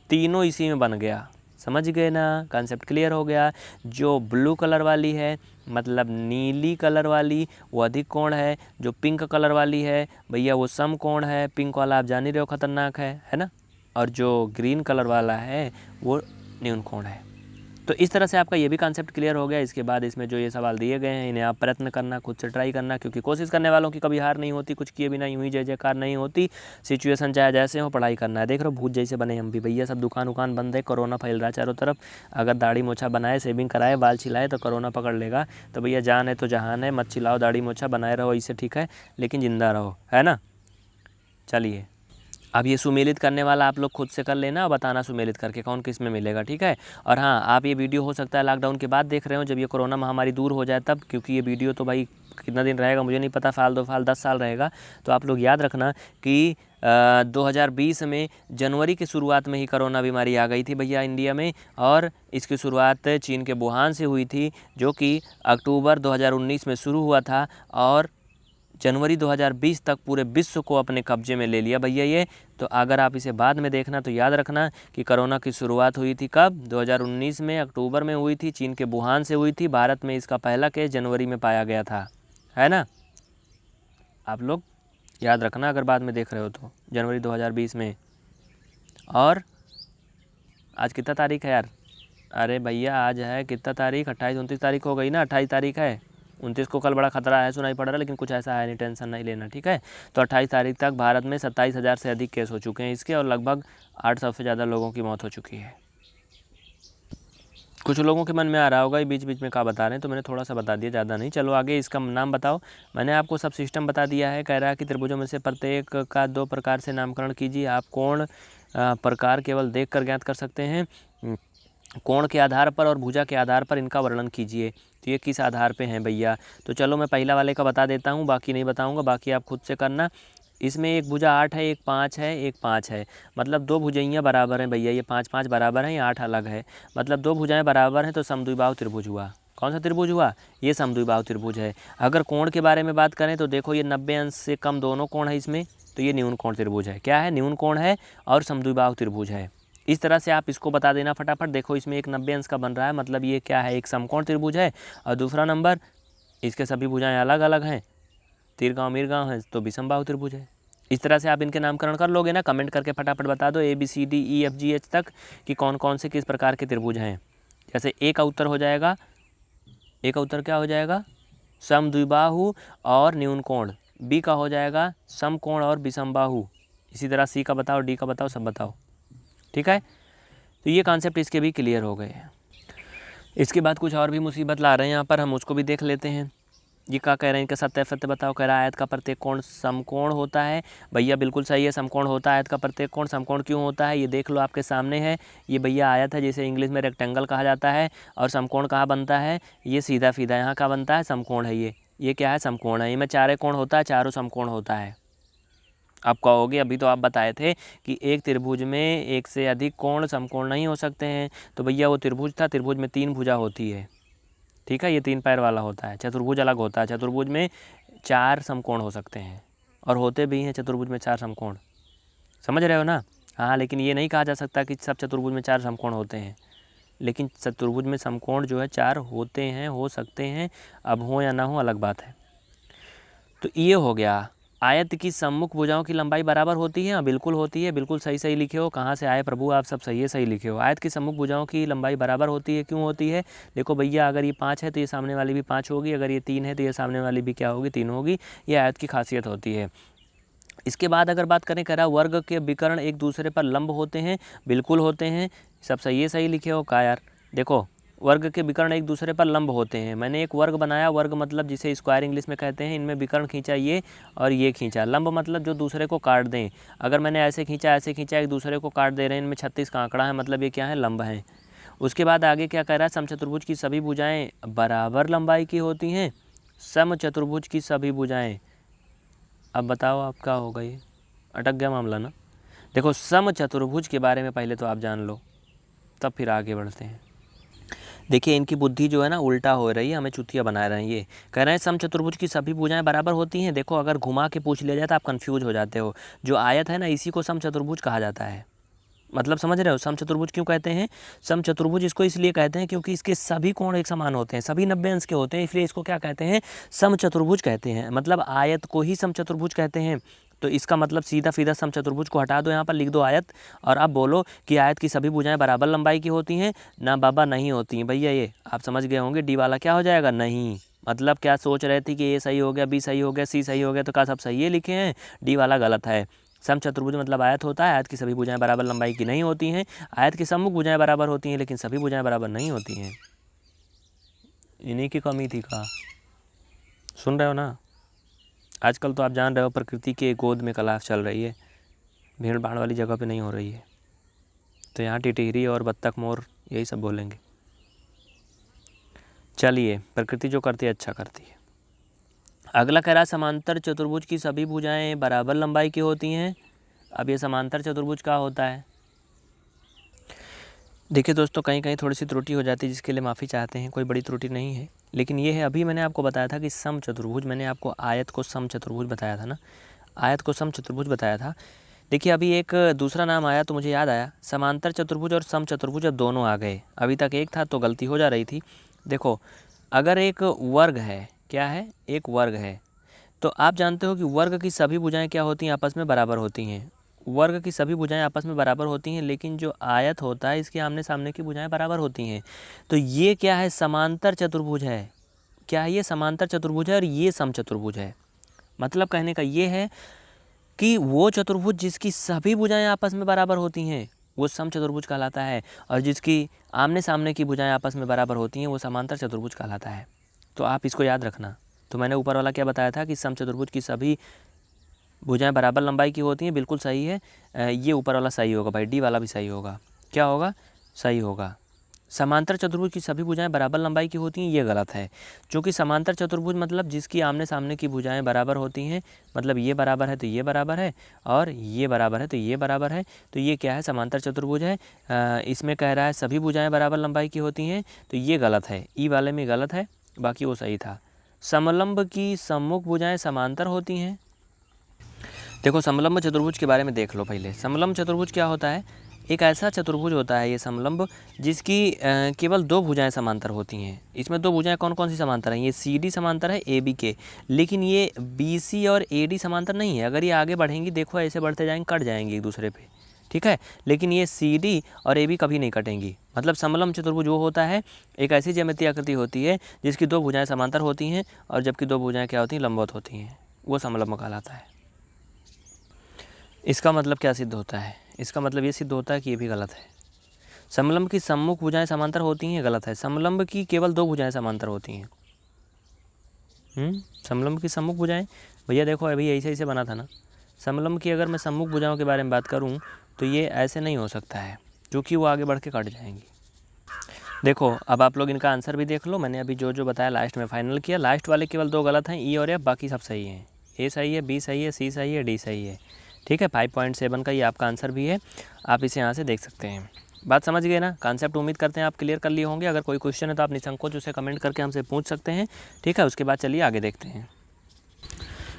तीनों इसी में बन गया, समझ गए ना, कॉन्सेप्ट क्लियर हो गया। जो ब्लू कलर वाली है मतलब नीली कलर वाली वो अधिक कोण है, जो पिंक कलर वाली है भैया वो सम कोण है। पिंक वाला आप जान ही रहे हो खतरनाक है ना, और जो ग्रीन कलर वाला है वो न्यून कोण है। तो इस तरह से आपका ये भी कॉन्सेप्ट क्लियर हो गया। इसके बाद इसमें जो ये सवाल दिए गए हैं इन्हें आप प्रयत्न करना, खुद से ट्राई करना, क्योंकि कोशिश करने वालों की कभी हार नहीं होती, कुछ किए बिना यूं ही जय जयकार नहीं होती। सिचुएशन चाहे जैसे हो, पढ़ाई करना है। देख रहे हो भूत जैसे बने हम भी भैया, सब दुकान उकान बंद है, कोरोना फैल रहा है चारों तरफ। अगर दाढ़ी मोछा बनाए, सेविंग कराए, बाल छिलाए तो कोरोना पकड़ लेगा। तो भैया जान है तो जहान है, मत छिलाओ दाढ़ी मोछा, बनाए रहो इससे ठीक है, लेकिन ज़िंदा रहो, है ना। चलिए अब ये सुमेलित करने वाला आप लोग खुद से कर लेना और बताना सुमेलित करके कौन किस में मिलेगा, ठीक है। और हाँ, आप ये वीडियो हो सकता है लॉकडाउन के बाद देख रहे हो, जब ये कोरोना महामारी दूर हो जाए तब, क्योंकि ये वीडियो तो भाई कितना दिन रहेगा मुझे नहीं पता, साल 2 साल 10 साल रहेगा। तो आप लोग याद रखना कि 2020 में जनवरी की शुरुआत में ही कोरोना बीमारी आ गई थी भैया इंडिया में, और इसकी शुरुआत चीन के वुहान से हुई थी, जो कि अक्टूबर 2019 में शुरू हुआ था और जनवरी 2020 तक पूरे विश्व को अपने कब्जे में ले लिया भैया ये। तो अगर आप इसे बाद में देखना तो याद रखना कि कोरोना की शुरुआत हुई थी कब, 2019 में अक्टूबर में हुई थी, चीन के वुहान से हुई थी। भारत में इसका पहला केस जनवरी में पाया गया था, है ना। आप लोग याद रखना अगर बाद में देख रहे हो तो, जनवरी 2020 में। और आज कितना तारीख है यार, अरे भैया आज है कितना तारीख, 28 29 तारीख हो गई ना, 28 तारीख है। 29 को कल बड़ा खतरा है सुनाई पड़ रहा है, लेकिन कुछ ऐसा है नहीं, टेंशन नहीं लेना, ठीक है। तो 28 तारीख तक भारत में 27,000 से अधिक केस हो चुके हैं इसके, और लगभग 800 से ज़्यादा लोगों की मौत हो चुकी है। कुछ लोगों के मन में आ रहा होगा ये बीच बीच में क्या बता रहे हैं, तो मैंने थोड़ा सा बता दिया, ज़्यादा नहीं। चलो आगे इसका नाम बताओ। मैंने आपको सब सिस्टम बता दिया है। कह रहा है कि त्रिभुजों में से प्रत्येक का 2 प्रकार से नामकरण कीजिए। आप कोण प्रकार केवल देख कर ज्ञात कर सकते हैं, कोण के आधार पर और भुजा के आधार पर इनका वर्णन कीजिए। तो ये किस आधार पे हैं भैया, तो चलो मैं पहला वाले का बता देता हूँ, बाकी नहीं बताऊँगा, बाकी आप खुद से करना। इसमें एक भुजा 8 है, एक 5 है, एक 5 है, मतलब 2 भुजाइयाँ बराबर हैं भैया, ये 5 5 बराबर हैं, ये 8 अलग है, मतलब 2 भुजाएँ बराबर हैं, तो समद्विबाहु त्रिभुज हुआ। कौन सा त्रिभुज हुआ, ये समद्विबाहु त्रिभुज है। अगर कोण के बारे में बात करें तो देखो ये 90 अंश से कम दोनों कोण है इसमें, तो ये न्यून कोण त्रिभुज है। क्या है, न्यून कोण है और समद्विबाहु त्रिभुज है। इस तरह से आप इसको बता देना फटाफट। देखो इसमें एक 90 अंश का बन रहा है, मतलब ये क्या है, एक समकोण त्रिभुज है। और दूसरा नंबर, इसके सभी भुजाएं अलग अलग हैं, तीरगांव मीरगांव है, तो विषमबाहु त्रिभुज है। इस तरह से आप इनके नामकरण कर लोगे ना, कमेंट करके फटाफट बता दो ABCDEFGH तक कि कौन कौन से किस प्रकार के त्रिभुज हैं। जैसे ए का उत्तर हो जाएगा, ए का उत्तर क्या हो जाएगा, समद्विबाहु और न्यून कोण। बी का हो जाएगा समकोण और विषमबाहु। इसी तरह सी का बताओ, डी का बताओ, सब बताओ, ठीक है। तो ये कॉन्सेप्ट इसके भी क्लियर हो गए हैं। इसके बाद कुछ और भी मुसीबत ला रहे हैं यहाँ पर, हम उसको भी देख लेते हैं। ये क्या कह रहे हैं, इनका सत्य सत्य बताओ। कह रहा है आयत का प्रत्येक कोण समकोण होता है। भैया बिल्कुल सही है, समकोण होता है आयत का प्रत्येक कोण। समकोण क्यों होता है ये देख लो, आपके सामने है। ये भैया आयत है, जिसे इंग्लिश में रेक्टेंगल कहा जाता है। और समकोण कहाँ बनता है, ये सीधा सीधा यहाँ का बनता है, समकोण है ये क्या है, समकोण है। इनमें चारों कोण होता है, चारों समकोण होता है। आप कहोगे अभी तो आप बताए थे कि एक त्रिभुज में एक से अधिक कोण समकोण नहीं हो सकते हैं, तो भैया वो त्रिभुज था, त्रिभुज में 3 भुजा होती है, ठीक है, ये 3 पैर वाला होता है। चतुर्भुज अलग होता है, चतुर्भुज में 4 समकोण हो सकते हैं, और होते भी हैं चतुर्भुज में 4 समकोण, समझ रहे हो ना। हाँ, लेकिन ये नहीं कहा जा सकता कि सब चतुर्भुज में 4 समकोण होते हैं, लेकिन चतुर्भुज में समकोण जो है 4 होते हैं, हो सकते हैं, अब हो या ना हो अलग बात है। तो ये हो गया। आयत की सम्मुख भुजाओं की लंबाई बराबर होती है, बिल्कुल होती है, बिल्कुल सही सही लिखे हो। कहाँ से आए प्रभु आप, सब सही है, सही लिखे हो। आयत की सम्मुख भुजाओं की लंबाई बराबर होती है, क्यों होती है, देखो भैया, अगर ये 5 है तो ये सामने वाली भी 5 होगी, अगर ये 3 है तो ये सामने वाली भी क्या होगी, 3 होगी। ये आयत की खासियत होती है। इसके बाद अगर बात करें, कह रहा वर्ग के विकर्ण एक दूसरे पर लंब होते हैं, बिल्कुल होते हैं, सब सही है, सही लिखे हो। कहा यार, देखो वर्ग के विकर्ण एक दूसरे पर लंब होते हैं। मैंने एक वर्ग बनाया, वर्ग मतलब जिसे स्क्वायर इंग्लिश में कहते हैं, इनमें विकर्ण खींचा ये और ये खींचा। लंब मतलब जो दूसरे को काट दें। अगर मैंने ऐसे खींचा एक दूसरे को काट दे रहे हैं, इनमें 36 का आंकड़ा है, मतलब ये क्या है, लंब है। उसके बाद आगे क्या कह रहा है, समचतुर्भुज की सभी भुजाएं बराबर लंबाई की होती हैं। समचतुर्भुज की सभी भुजाएं। अब बताओ आप क्या होगा, ये अटक गया मामला ना। देखो समचतुर्भुज के बारे में पहले तो आप जान लो, तब फिर आगे बढ़ते हैं। देखिए इनकी बुद्धि जो है ना उल्टा हो रही है, हमें चुतिया बना रहे हैं। ये कह रहे हैं समचतुर्भुज की सभी भुजाएं बराबर होती हैं। देखो अगर घुमा के पूछ लिया जाए तो आप कंफ्यूज हो जाते हो। जो आयत है ना इसी को समचतुर्भुज कहा जाता है। मतलब समझ रहे हो समचतुर्भुज क्यों कहते हैं? समचतुर्भुज इसको इसलिए कहते हैं क्योंकि इसके सभी कोण एक समान होते हैं, सभी 90 अंश के होते हैं, इसलिए इसको क्या कहते हैं? समचतुर्भुज कहते हैं। मतलब आयत को ही समचतुर्भुज कहते हैं। तो इसका मतलब सीधा सीधा समचतुर्भुज को हटा दो, यहाँ पर लिख दो आयत, और अब बोलो कि आयत की सभी भुजाएं बराबर लंबाई की होती हैं ना? बाबा नहीं होती हैं भैया। ये आप समझ गए होंगे, डी वाला क्या हो जाएगा? नहीं। मतलब क्या सोच रहे थे कि ए सही हो गया, बी सही हो गया, सी सही हो गया, तो क्या सब सही है लिखे हैं? डी वाला गलत है। समचतुर्भुज मतलब आयत होता है, आयत की सभी भुजाएं बराबर लंबाई की नहीं होती हैं। आयत की सम्मुख भुजाएं बराबर होती हैं लेकिन सभी भुजाएं बराबर नहीं होती हैं। इन्हीं की कमी थी। कहा सुन रहे हो ना? आजकल तो आप जान रहे हो प्रकृति के गोद में क्लास चल रही है, भीड़ भाड़ वाली जगह पे नहीं हो रही है। तो यहाँ टिटहरी और बत्तख मोर यही सब बोलेंगे। चलिए, प्रकृति जो करती है अच्छा करती है। अगला कह रहा है समांतर चतुर्भुज की सभी भुजाएं बराबर लंबाई की होती हैं। अब ये समांतर चतुर्भुज क्या होता है? देखिए दोस्तों, कहीं कहीं थोड़ी सी त्रुटि हो जाती है जिसके लिए माफ़ी चाहते हैं, कोई बड़ी त्रुटि नहीं है। लेकिन ये है, अभी मैंने आपको बताया था कि समचतुर्भुज, मैंने आपको आयत को समचतुर्भुज बताया था ना, आयत को समचतुर्भुज बताया था। देखिए अभी एक दूसरा नाम आया तो मुझे याद आया, समांतर चतुर्भुज और समचतुर्भुज अब दोनों आ गए। अभी तक एक था तो गलती हो जा रही थी। देखो अगर एक वर्ग है, क्या है? एक वर्ग है, तो आप जानते हो कि वर्ग की सभी भुजाएं क्या होती हैं? आपस में बराबर होती हैं। वर्ग की सभी भुजाएं आपस में बराबर होती हैं, लेकिन जो आयत होता है इसके आमने सामने की भुजाएं बराबर होती हैं। तो ये क्या है? समांतर चतुर्भुज है। क्या है ये? समांतर चतुर्भुज है और ये समचतुर्भुज है। मतलब कहने का ये है कि वो चतुर्भुज जिसकी सभी भुजाएं आपस में बराबर होती हैं वो समचतुर्भुज कहलाता है, और जिसकी आमने सामने की भुजाएं आपस में बराबर होती हैं वो समांतर चतुर्भुज कहलाता है। तो आप इसको याद रखना। तो मैंने ऊपर वाला क्या बताया था कि समचतुर्भुज की सभी भुजाएं बराबर लंबाई की होती हैं, बिल्कुल सही है। ये ऊपर वाला सही होगा भाई, डी वाला भी सही होगा। क्या होगा? सही होगा। समांतर चतुर्भुज की सभी भुजाएं बराबर लंबाई की होती हैं, ये गलत है। क्योंकि समांतर चतुर्भुज मतलब जिसकी आमने सामने की भुजाएं बराबर होती हैं, मतलब ये बराबर है तो ये बराबर है, और ये बराबर है तो ये बराबर है, तो ये क्या है? समांतर चतुर्भुज है। इसमें कह रहा है सभी भुजाएं बराबर लंबाई की होती हैं, तो ये गलत है, ई वाले में गलत है, बाकी वो सही था। समलंब की सम्मुख भुजाएं समांतर होती हैं। देखो समलंब चतुर्भुज के बारे में देख लो पहले। समलंब चतुर्भुज क्या होता है? एक ऐसा चतुर्भुज होता है ये समलंब जिसकी केवल दो भुजाएं समांतर होती हैं। इसमें दो भुजाएं कौन कौन सी समांतर हैं? ये सी डी समांतर है ए बी के, लेकिन ये बी सी और ए डी समांतर नहीं है। अगर ये आगे बढ़ेंगी, देखो ऐसे बढ़ते जाएंगे, कट जाएंगी एक दूसरे पे, ठीक है। लेकिन ये सी डी और ए बी कभी नहीं कटेंगी। मतलब समलंब चतुर्भुज वो होता है, एक ऐसी ज्यामितीय आकृति होती है जिसकी दो भुजाएँ समांतर होती हैं और जबकि दो भुजाएँ क्या होती हैं? लंबवत होती हैं, वो समलंब कहलाता है। इसका मतलब क्या सिद्ध होता है? इसका मतलब ये सिद्ध होता है कि ये भी गलत है। समलंब की सम्मुख भुजाएं समांतर होती हैं, गलत है। समलंब की केवल दो भुजाएं समांतर होती हैं। समलंब की सम्मुख भुजाएं, भैया देखो अभी ऐसे ऐसे बना था ना। समलंब की अगर मैं सम्मुख भुजाओं के बारे में बात करूं तो ये ऐसे नहीं हो सकता है, क्योंकि वो आगे बढ़ के कट जाएंगी। देखो अब आप लोग इनका आंसर भी देख लो। मैंने अभी जो जो बताया लास्ट में फाइनल किया। लास्ट वाले केवल दो गलत हैं, ई और एफ, बाकी सब सही हैं। ए सही है, बी सही है, सी सही है, डी सही है, ठीक है। 5.7 का ये आपका आंसर भी है, आप इसे यहाँ से देख सकते हैं। बात समझ गए ना? कॉन्सेप्ट उम्मीद करते हैं आप क्लियर कर लिए होंगे। अगर कोई क्वेश्चन है तो आप निसंकोच उसे कमेंट करके हमसे पूछ सकते हैं, ठीक है। उसके बाद चलिए आगे देखते हैं।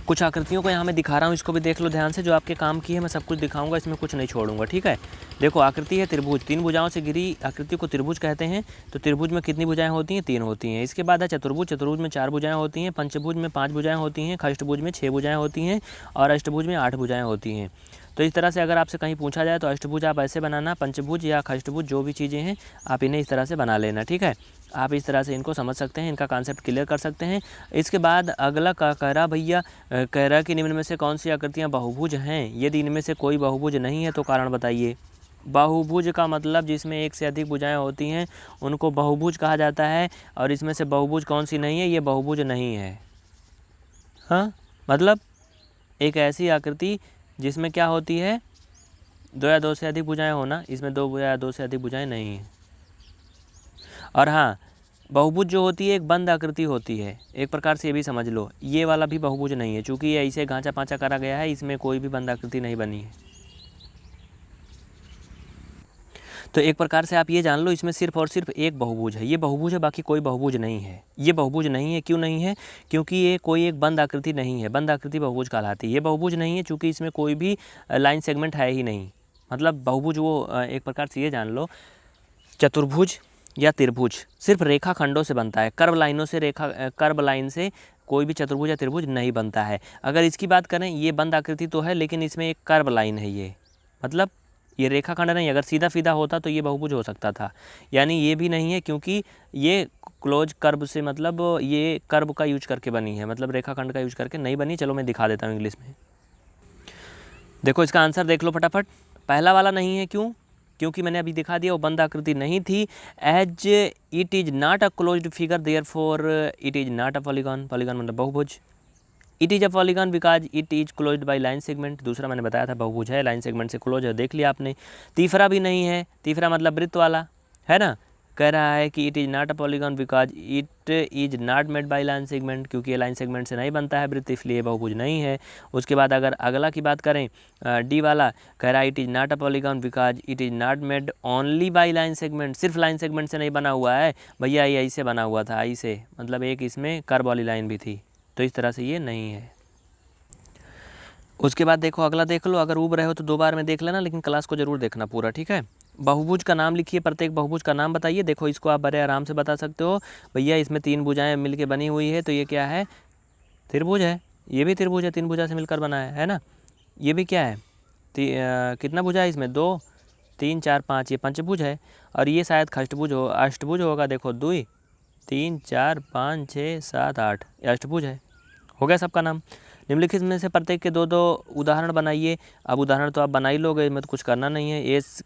कुछ आकृतियों को यहाँ मैं दिखा रहा हूँ, इसको भी देख लो ध्यान से। जो आपके काम की है मैं सब कुछ दिखाऊंगा, इसमें कुछ नहीं छोड़ूंगा, ठीक है। देखो आकृति है त्रिभुज, तीन भुजाओं से घिरी आकृति को त्रिभुज कहते हैं। तो त्रिभुज में कितनी भुजाएं होती हैं? तीन होती हैं। इसके बाद है चतुर्भुज, चतुर्भुज में चार भुजाएं होती हैं। पंचभुज में पाँच भुजाएं होती हैं। खष्टभुज में छः भुजाएं होती हैं और अष्टभुज में आठ भुजाएं होती हैं। तो इस तरह से अगर आपसे कहीं पूछा जाए तो अष्टभुज आप ऐसे बनाना, पंचभुज या खष्टभुज जो भी चीज़ें हैं आप इन्हें इस तरह से बना लेना, ठीक है। आप इस तरह से इनको समझ सकते हैं, इनका कॉन्सेप्ट क्लियर कर सकते हैं। इसके बाद अगला कह रहा भैया, कह रहा कि निम्न में से कौन सी आकृतियाँ बहुभुज हैं? यदि इनमें से कोई बहुभुज नहीं है तो कारण बताइए। बहुभुज का मतलब जिसमें एक से अधिक भुजाएं होती हैं उनको बहुभुज कहा जाता है, और इसमें से बहुभुज कौन सी नहीं है? ये बहुभुज नहीं है। हाँ, मतलब एक ऐसी आकृति जिसमें क्या होती है? दो या दो से अधिक भुजाएं होना, इसमें दो या दो से अधिक भुजाएं नहीं हैं। और हाँ, बहुभुज जो होती है एक बंद आकृति होती है, एक प्रकार से ये भी समझ लो। ये वाला भी बहुभुज नहीं है, चूँकि ये ऐसे गांचा पांचा करा गया है, इसमें कोई भी बंद आकृति नहीं बनी है। तो एक प्रकार से आप ये जान लो, इसमें सिर्फ और सिर्फ एक बहुभुज है, ये बहुभुज है, बाकी कोई बहुभुज नहीं है। ये बहुभुज नहीं है, क्यों नहीं है? क्योंकि ये कोई एक बंद आकृति नहीं है, बंद आकृति बहुभुज कहलाती है। ये बहुभुज नहीं है चूँकि इसमें कोई भी लाइन सेगमेंट है ही नहीं। मतलब बहुभुज वो एक प्रकार से ये जान लो, चतुर्भुज या त्रिभुज सिर्फ रेखा खंडों से बनता है, कर्व लाइनों से, कर्व लाइन से कोई भी चतुर्भुज या त्रिभुज नहीं बनता है। अगर इसकी बात करें, ये बंद आकृति तो है, लेकिन इसमें एक कर्व लाइन है, ये मतलब ये रेखाखंड नहीं। अगर सीधा सीधा होता तो ये बहुभुज हो सकता था, यानी ये भी नहीं है, क्योंकि ये क्लोज कर्व से, मतलब ये कर्व का यूज करके बनी है, मतलब रेखाखंड का यूज करके नहीं बनी। चलो मैं दिखा देता हूँ इंग्लिश में। देखो इसका आंसर देख लो फटाफट। पहला वाला नहीं है, क्यों? क्योंकि मैंने अभी दिखा दिया वो बंद आकृति नहीं थी। As it is not a closed figure therefore it is not a polygon. Polygon मतलब बहुभुज। It is a polygon because it is closed by line segment. दूसरा मैंने बताया था बहुभुज है, लाइन सेगमेंट से क्लोज है, देख लिया आपने। तीसरा भी नहीं है, तीसरा मतलब वृत्त वाला है ना। कह रहा है कि it is not a polygon because it is not made by line segment, क्योंकि ये लाइन सेगमेंट से नहीं बनता है वृत्त, इसलिए बहुभुज नहीं है। उसके बाद अगर अगला की बात करें, डी वाला, कह रहा है it is not a polygon because it is not made only by line segment. सिर्फ लाइन सेगमेंट से नहीं बना हुआ है भैया, ये ऐसे बना हुआ था, ऐसे, मतलब एक इसमें कर्व वाली लाइन भी थी, तो इस तरह से ये नहीं है। उसके बाद देखो अगला देख लो। अगर ऊब रहे हो तो 2 बार में देख लेना, लेकिन क्लास को जरूर देखना पूरा, ठीक है। बहुभुज का नाम लिखिए, प्रत्येक बहुभुज का नाम बताइए। देखो इसको आप बड़े आराम से बता सकते हो, भैया इसमें 3 भुजाएं मिलके बनी हुई है, तो ये क्या है? त्रिभुज है। ये भी त्रिभुज है, 3 भुजा से मिलकर बना है ना। ये भी क्या है? कितना भुजा है इसमें? 2, 3, 4, 5, ये पंचभुज है। और ये शायद खष्टभुज हो, अष्टभुज होगा। देखो 2, 3, 4, 5, 6, 7, 8, ये अष्टभुज है। हो गया सबका नाम। निम्नलिखित में से प्रत्येक के 2-2 उदाहरण बनाइए। अब उदाहरण तो आप बना ही लोगे, मैं तो कुछ करना नहीं है।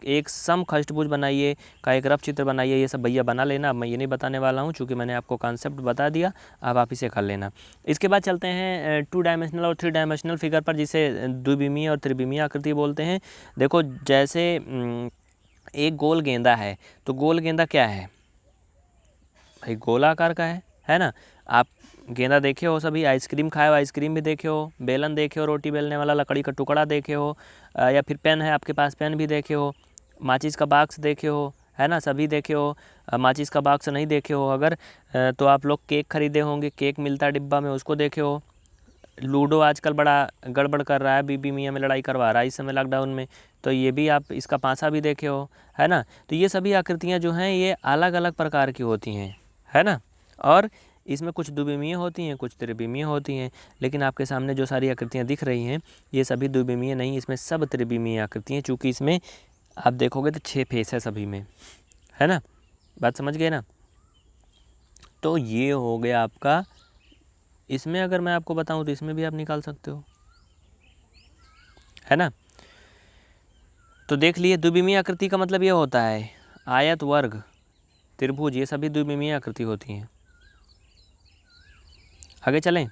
एक समखष्टभुज बनाइए, का एक रफ चित्र बनाइए, ये सब भैया बना लेना। अब मैं ये नहीं बताने वाला हूँ, चूँकि मैंने आपको कॉन्सेप्ट बता दिया, अब आप इसे कर लेना। इसके बाद चलते हैं 2 डायमेंशनल और 3 डायमेंशनल फिगर पर, जिसे द्विविमीय और त्रिविमीय आकृति बोलते हैं। देखो जैसे एक गोल गेंदा है, तो गोल गेंदा क्या है भाई? गोलाकार का है ना। आप गेंदा देखे हो सभी, आइसक्रीम खाए हो, आइसक्रीम भी देखे हो, बेलन देखे हो, रोटी बेलने वाला लकड़ी का टुकड़ा देखे हो, या फिर पेन है आपके पास, पेन भी देखे हो, माचिस का बॉक्स देखे हो, है ना, सभी देखे हो। माचिस का बॉक्स नहीं देखे हो अगर, तो आप लोग केक खरीदे होंगे, केक मिलता है डिब्बा में, उसको देखे हो। लूडो आजकल बड़ा गड़बड़ कर रहा है, बीबी मियाँ में लड़ाई करवा रहा है इस समय लॉकडाउन में, तो ये भी आप इसका पासा भी देखे हो, है ना। तो ये सभी आकृतियाँ जो हैं ये अलग अलग प्रकार की होती हैं, है ना। और इसमें कुछ द्विविमीय होती हैं, कुछ त्रिविमीय होती हैं, लेकिन आपके सामने जो सारी आकृतियाँ दिख रही हैं ये सभी द्विविमीय नहीं, इसमें सब त्रिविमीय आकृतियाँ, चूँकि इसमें आप देखोगे तो 6 फेस है सभी में, है ना। बात समझ गए ना। तो ये हो गया आपका। इसमें अगर मैं आपको बताऊं तो इसमें भी आप निकाल सकते हो, है ना। तो देख लिए, द्विविमीय आकृति का मतलब ये होता है आयत, वर्ग, त्रिभुज, ये सभी द्विविमीय आकृति होती हैं। आगे चलें।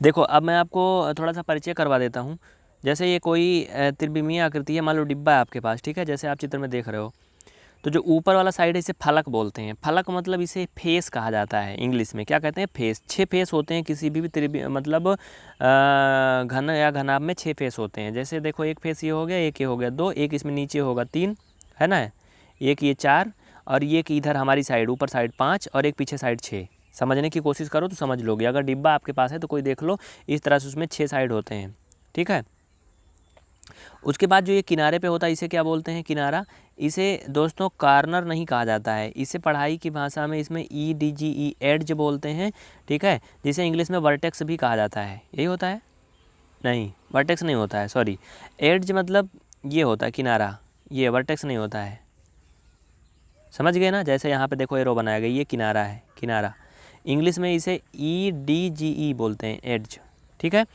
देखो अब मैं आपको थोड़ा सा परिचय करवा देता हूँ। जैसे ये कोई त्रिविमीय आकृति है, मान लो डिब्बा है आपके पास, ठीक है, जैसे आप चित्र में देख रहे हो। तो जो ऊपर वाला साइड है इसे फलक बोलते हैं। फलक मतलब इसे फेस कहा जाता है, इंग्लिश में क्या कहते हैं? फेस। 6 फेस होते हैं किसी भी मतलब घन या घनाभ में 6 फेस होते हैं। जैसे देखो एक फेस ये हो गया, एक ये हो गया 2, एक इसमें नीचे होगा 3, है ना, एक ये 4, और ये कि इधर हमारी साइड ऊपर साइड 5, और एक पीछे साइड 6। समझने की कोशिश करो तो समझ लोगे। अगर डिब्बा आपके पास है तो कोई देख लो, इस तरह से उसमें 6 साइड होते हैं, ठीक है। उसके बाद जो ये किनारे पे होता है इसे क्या बोलते हैं? किनारा। इसे दोस्तों कॉर्नर नहीं कहा जाता है, इसे पढ़ाई की भाषा में इसमें EDGE एड्ज बोलते हैं, ठीक है, जिसे इंग्लिश में वर्टेक्स भी कहा जाता है। यही होता है? नहीं, वर्टेक्स नहीं होता है, सॉरी। एड्ज मतलब ये होता है किनारा, ये वर्टेक्स नहीं होता है। समझ गए ना। जैसे यहाँ पे देखो एरो बनाया गया, ये किनारा है, किनारा। इंग्लिश में इसे EDGE बोलते हैं, एड्ज, ठीक है।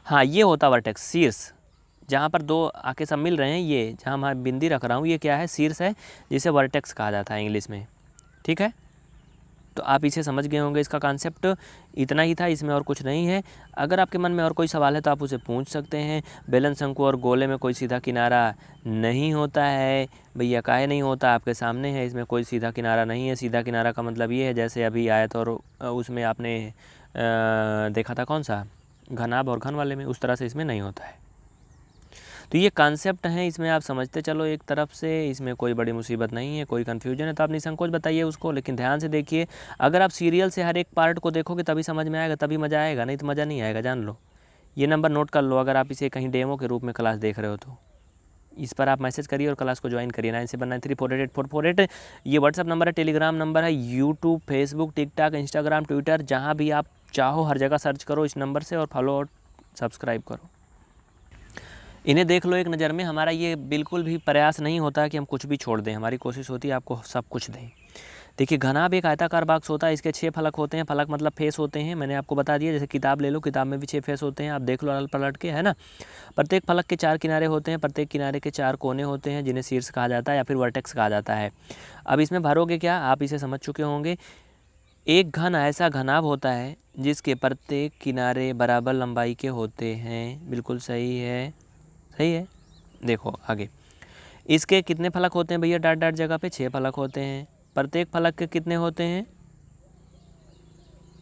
हाँ, ये होता वर्टेक्स, शीर्ष, जहाँ पर 2 आके सब मिल रहे हैं, ये जहाँ मैं बिंदी रख रहा हूँ ये क्या है? शीर्ष है, जिसे वर्टेक्स कहा जाता है इंग्लिश में, ठीक है। तो आप इसे समझ गए होंगे। इसका कॉन्सेप्ट इतना ही था, इसमें और कुछ नहीं है। अगर आपके मन में और कोई सवाल है तो आप उसे पूछ सकते हैं। बेलन, शंकु और गोले में कोई सीधा किनारा नहीं होता है। भैया काहे नहीं होता, आपके सामने है, इसमें कोई सीधा किनारा नहीं है। सीधा किनारा का मतलब ये है, जैसे अभी आयत और उसमें आपने देखा था कौन सा, घनाभ और घन वाले में, उस तरह से इसमें नहीं होता है। तो ये कॉन्सेप्ट हैं, इसमें आप समझते चलो एक तरफ से, इसमें कोई बड़ी मुसीबत नहीं है। कोई कन्फ्यूजन है तो आप निसंकोच बताइए उसको, लेकिन ध्यान से देखिए। अगर आप सीरियल से हर एक पार्ट को देखोगे तभी समझ में आएगा, तभी मज़ा आएगा, नहीं तो मज़ा नहीं आएगा, जान लो। ये नंबर नोट कर लो, अगर आप इसे कहीं डेमो के रूप में क्लास देख रहे हो तो इस पर आप मैसेज करिए और क्लास को ज्वाइन करिए। 9793488448 ये व्हाट्सअप नंबर है, टेलीग्राम नंबर है, YouTube, Facebook, TikTok, Instagram, Twitter, जहाँ भी आप चाहो हर जगह सर्च करो इस नंबर से और फॉलो और सब्सक्राइब करो। इन्हें देख लो एक नज़र में। हमारा ये बिल्कुल भी प्रयास नहीं होता कि हम कुछ भी छोड़ दें, हमारी कोशिश होती है आपको सब कुछ दें। देखिए घनाभ एक आयताकार बॉक्स होता है, इसके 6 फलक होते हैं। फलक मतलब फेस होते हैं, मैंने आपको बता दिया। जैसे किताब ले लो, किताब में भी 6 फेस होते हैं, आप देख लो अलग पलट के, है ना। प्रत्येक फलक के 4 किनारे होते हैं, प्रत्येक किनारे के 4 कोने होते हैं, जिन्हें शीर्ष कहा जाता है या फिर वर्टेक्स कहा जाता है। अब इसमें भरोगे क्या, आप इसे समझ चुके होंगे। एक घन ऐसा घनाभ होता है जिसके प्रत्येक किनारे बराबर लंबाई के होते हैं। बिल्कुल सही है, सही है। देखो आगे, इसके कितने फलक होते हैं भैया, डॉट डॉट जगह पे 6 फलक होते हैं। प्रत्येक फलक के कितने होते हैं,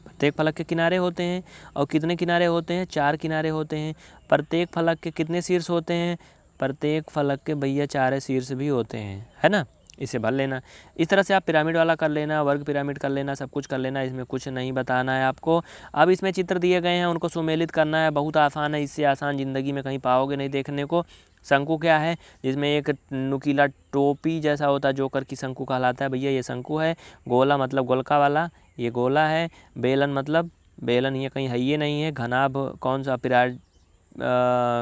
प्रत्येक फलक के किनारे होते हैं, और कितने किनारे होते हैं, 4 किनारे होते हैं। प्रत्येक फलक के कितने शीर्ष होते हैं, प्रत्येक फलक के भैया 4 शीर्ष भी होते हैं, है ना। इसे भर लेना। इस तरह से आप पिरामिड वाला कर लेना, वर्ग पिरामिड कर लेना, सब कुछ कर लेना, इसमें कुछ नहीं बताना है आपको। अब इसमें चित्र दिए गए हैं, उनको सुमेलित करना है, बहुत आसान है, इससे आसान ज़िंदगी में कहीं पाओगे नहीं देखने को। शंकु क्या है, जिसमें एक नुकीला टोपी जैसा होता है, जोकर की शंकु कहलाता है भैया, ये शंकु है। गोला मतलब गोलका वाला, ये गोला है। बेलन मतलब बेलन ये कहीं है, ये नहीं है। घनाभ कौन सा,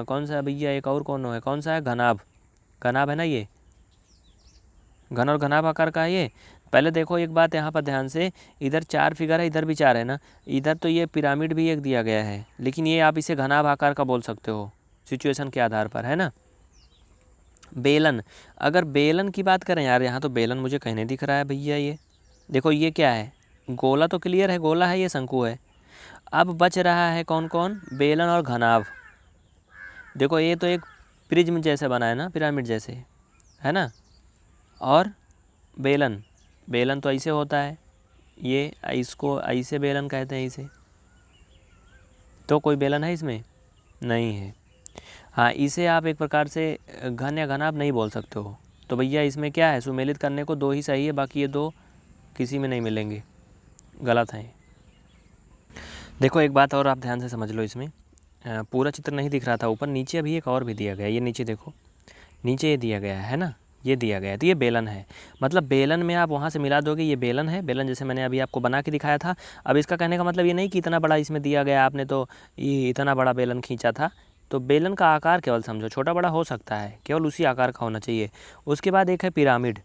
कौन सा भैया, एक और कौन है, कौन सा है, घनाभ, घनाभ है ना, ये घन और घनाभ आकार का है ये। पहले देखो एक बात यहाँ पर ध्यान से, इधर 4 फिगर है, इधर भी 4 है ना। इधर तो ये पिरामिड भी एक दिया गया है, लेकिन ये आप इसे घनाभ आकार का बोल सकते हो सिचुएशन के आधार पर, है ना। बेलन, अगर बेलन की बात करें यार, यहाँ तो बेलन मुझे कहीं नहीं दिख रहा है भैया। ये देखो ये क्या है, गोला तो क्लियर है, गोला है, ये शंकु है। अब बच रहा है कौन कौन, बेलन और घनाभ। देखो ये तो एक प्रिज्म जैसे बना है ना, पिरामिड जैसे, है ना। और बेलन, बेलन तो ऐसे होता है, ये इसको ऐसे बेलन कहते हैं इसे। तो कोई बेलन है इसमें, नहीं है। हाँ, इसे आप एक प्रकार से घन या घनाभ नहीं बोल सकते हो। तो भैया इसमें क्या है, सुमेलित करने को 2 ही सही है, बाकी ये 2 किसी में नहीं मिलेंगे, गलत हैं। देखो एक बात और आप ध्यान से समझ लो, इसमें पूरा चित्र नहीं दिख रहा था ऊपर, नीचे अभी एक और भी दिया गया है। ये नीचे देखो, नीचे ये दिया गया है ना, ये दिया गया है। तो ये बेलन है, मतलब बेलन में आप वहाँ से मिला दोगे, ये बेलन है। बेलन जैसे मैंने अभी आपको बना के दिखाया था। अब इसका कहने का मतलब ये नहीं कि इतना बड़ा इसमें दिया गया, आपने तो ये इतना बड़ा बेलन खींचा था। तो बेलन का आकार केवल समझो, छोटा बड़ा हो सकता है, केवल उसी आकार का होना चाहिए। उसके बाद एक है पिरामिड।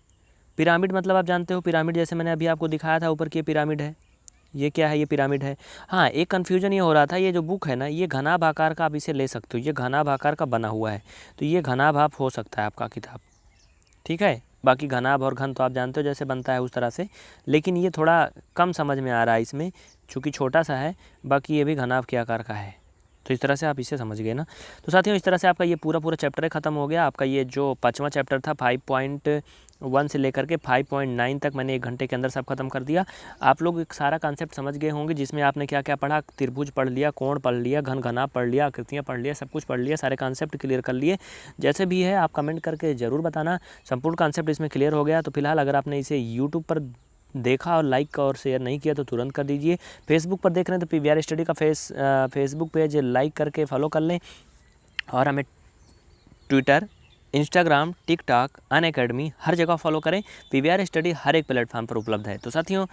पिरामिड मतलब आप जानते हो, पिरामिड जैसे मैंने अभी आपको दिखाया था ऊपर की, पिरामिड है। ये क्या है, ये पिरामिड है। हाँ, एक कन्फ्यूजन ये हो रहा था, ये जो बुक है ना, ये घनाभ आकार का आप इसे ले सकते हो, ये घनाभ आकार का बना हुआ है, तो ये घनाभ आप हो सकता है आपका किताब, ठीक है। बाकी घनाभ और घन तो आप जानते हो जैसे बनता है उस तरह से, लेकिन ये थोड़ा कम समझ में आ रहा है इसमें, चूँकि छोटा सा है। बाकी ये भी घनाभ के आकार का है, तो इस तरह से आप इसे समझ गए ना। तो साथियों, इस तरह से आपका ये पूरा चैप्टर ख़त्म हो गया। आपका ये जो 5वां चैप्टर था 5.1 से लेकर के 5.9 तक मैंने 1 घंटे के अंदर सब खत्म कर दिया। आप लोग एक सारा कॉन्सेप्ट समझ गए होंगे, जिसमें आपने क्या क्या पढ़ा, त्रिभुज पढ़ लिया, कोण पढ़ लिया, घन घनाभ पढ़ लिया, आकृतियाँ पढ़ लिया, सब कुछ पढ़ लिया, सारे कॉन्सेप्ट क्लियर कर लिए। जैसे भी है आप कमेंट करके ज़रूर बताना, संपूर्ण कॉन्सेप्ट इसमें क्लियर हो गया। तो फिलहाल अगर आपने इसे यूट्यूब पर देखा और लाइक और शेयर नहीं किया तो तुरंत कर दीजिए। फेसबुक पर देख रहे हैं तो PVR स्टडी का फेसबुक पेज लाइक करके फॉलो कर लें, और हमें ट्विटर, इंस्टाग्राम, टिकटॉक, अनअकैडमी हर जगह फॉलो करें। PVR स्टडी हर एक प्लेटफॉर्म पर उपलब्ध है। तो साथियों,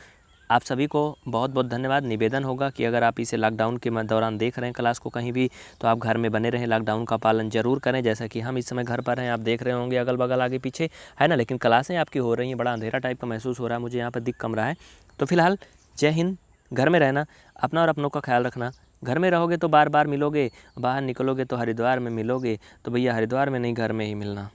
आप सभी को बहुत बहुत धन्यवाद। निवेदन होगा कि अगर आप इसे लॉकडाउन के दौरान देख रहे हैं क्लास को कहीं भी, तो आप घर में बने रहें, लॉकडाउन का पालन जरूर करें। जैसा कि हम इस समय घर पर हैं, आप देख रहे होंगे अगल बगल आगे पीछे, है ना। लेकिन क्लासें आपकी हो रही हैं, बड़ा अंधेरा टाइप का महसूस हो रहा है मुझे, यहाँ पर दिख कम रहा है। तो फिलहाल जय हिंद। घर में रहना, अपना और अपनों का ख्याल रखना। घर में रहोगे तो बार बार मिलोगे, बाहर निकलोगे तो हरिद्वार में मिलोगे। तो भैया हरिद्वार में नहीं, घर में ही मिलना।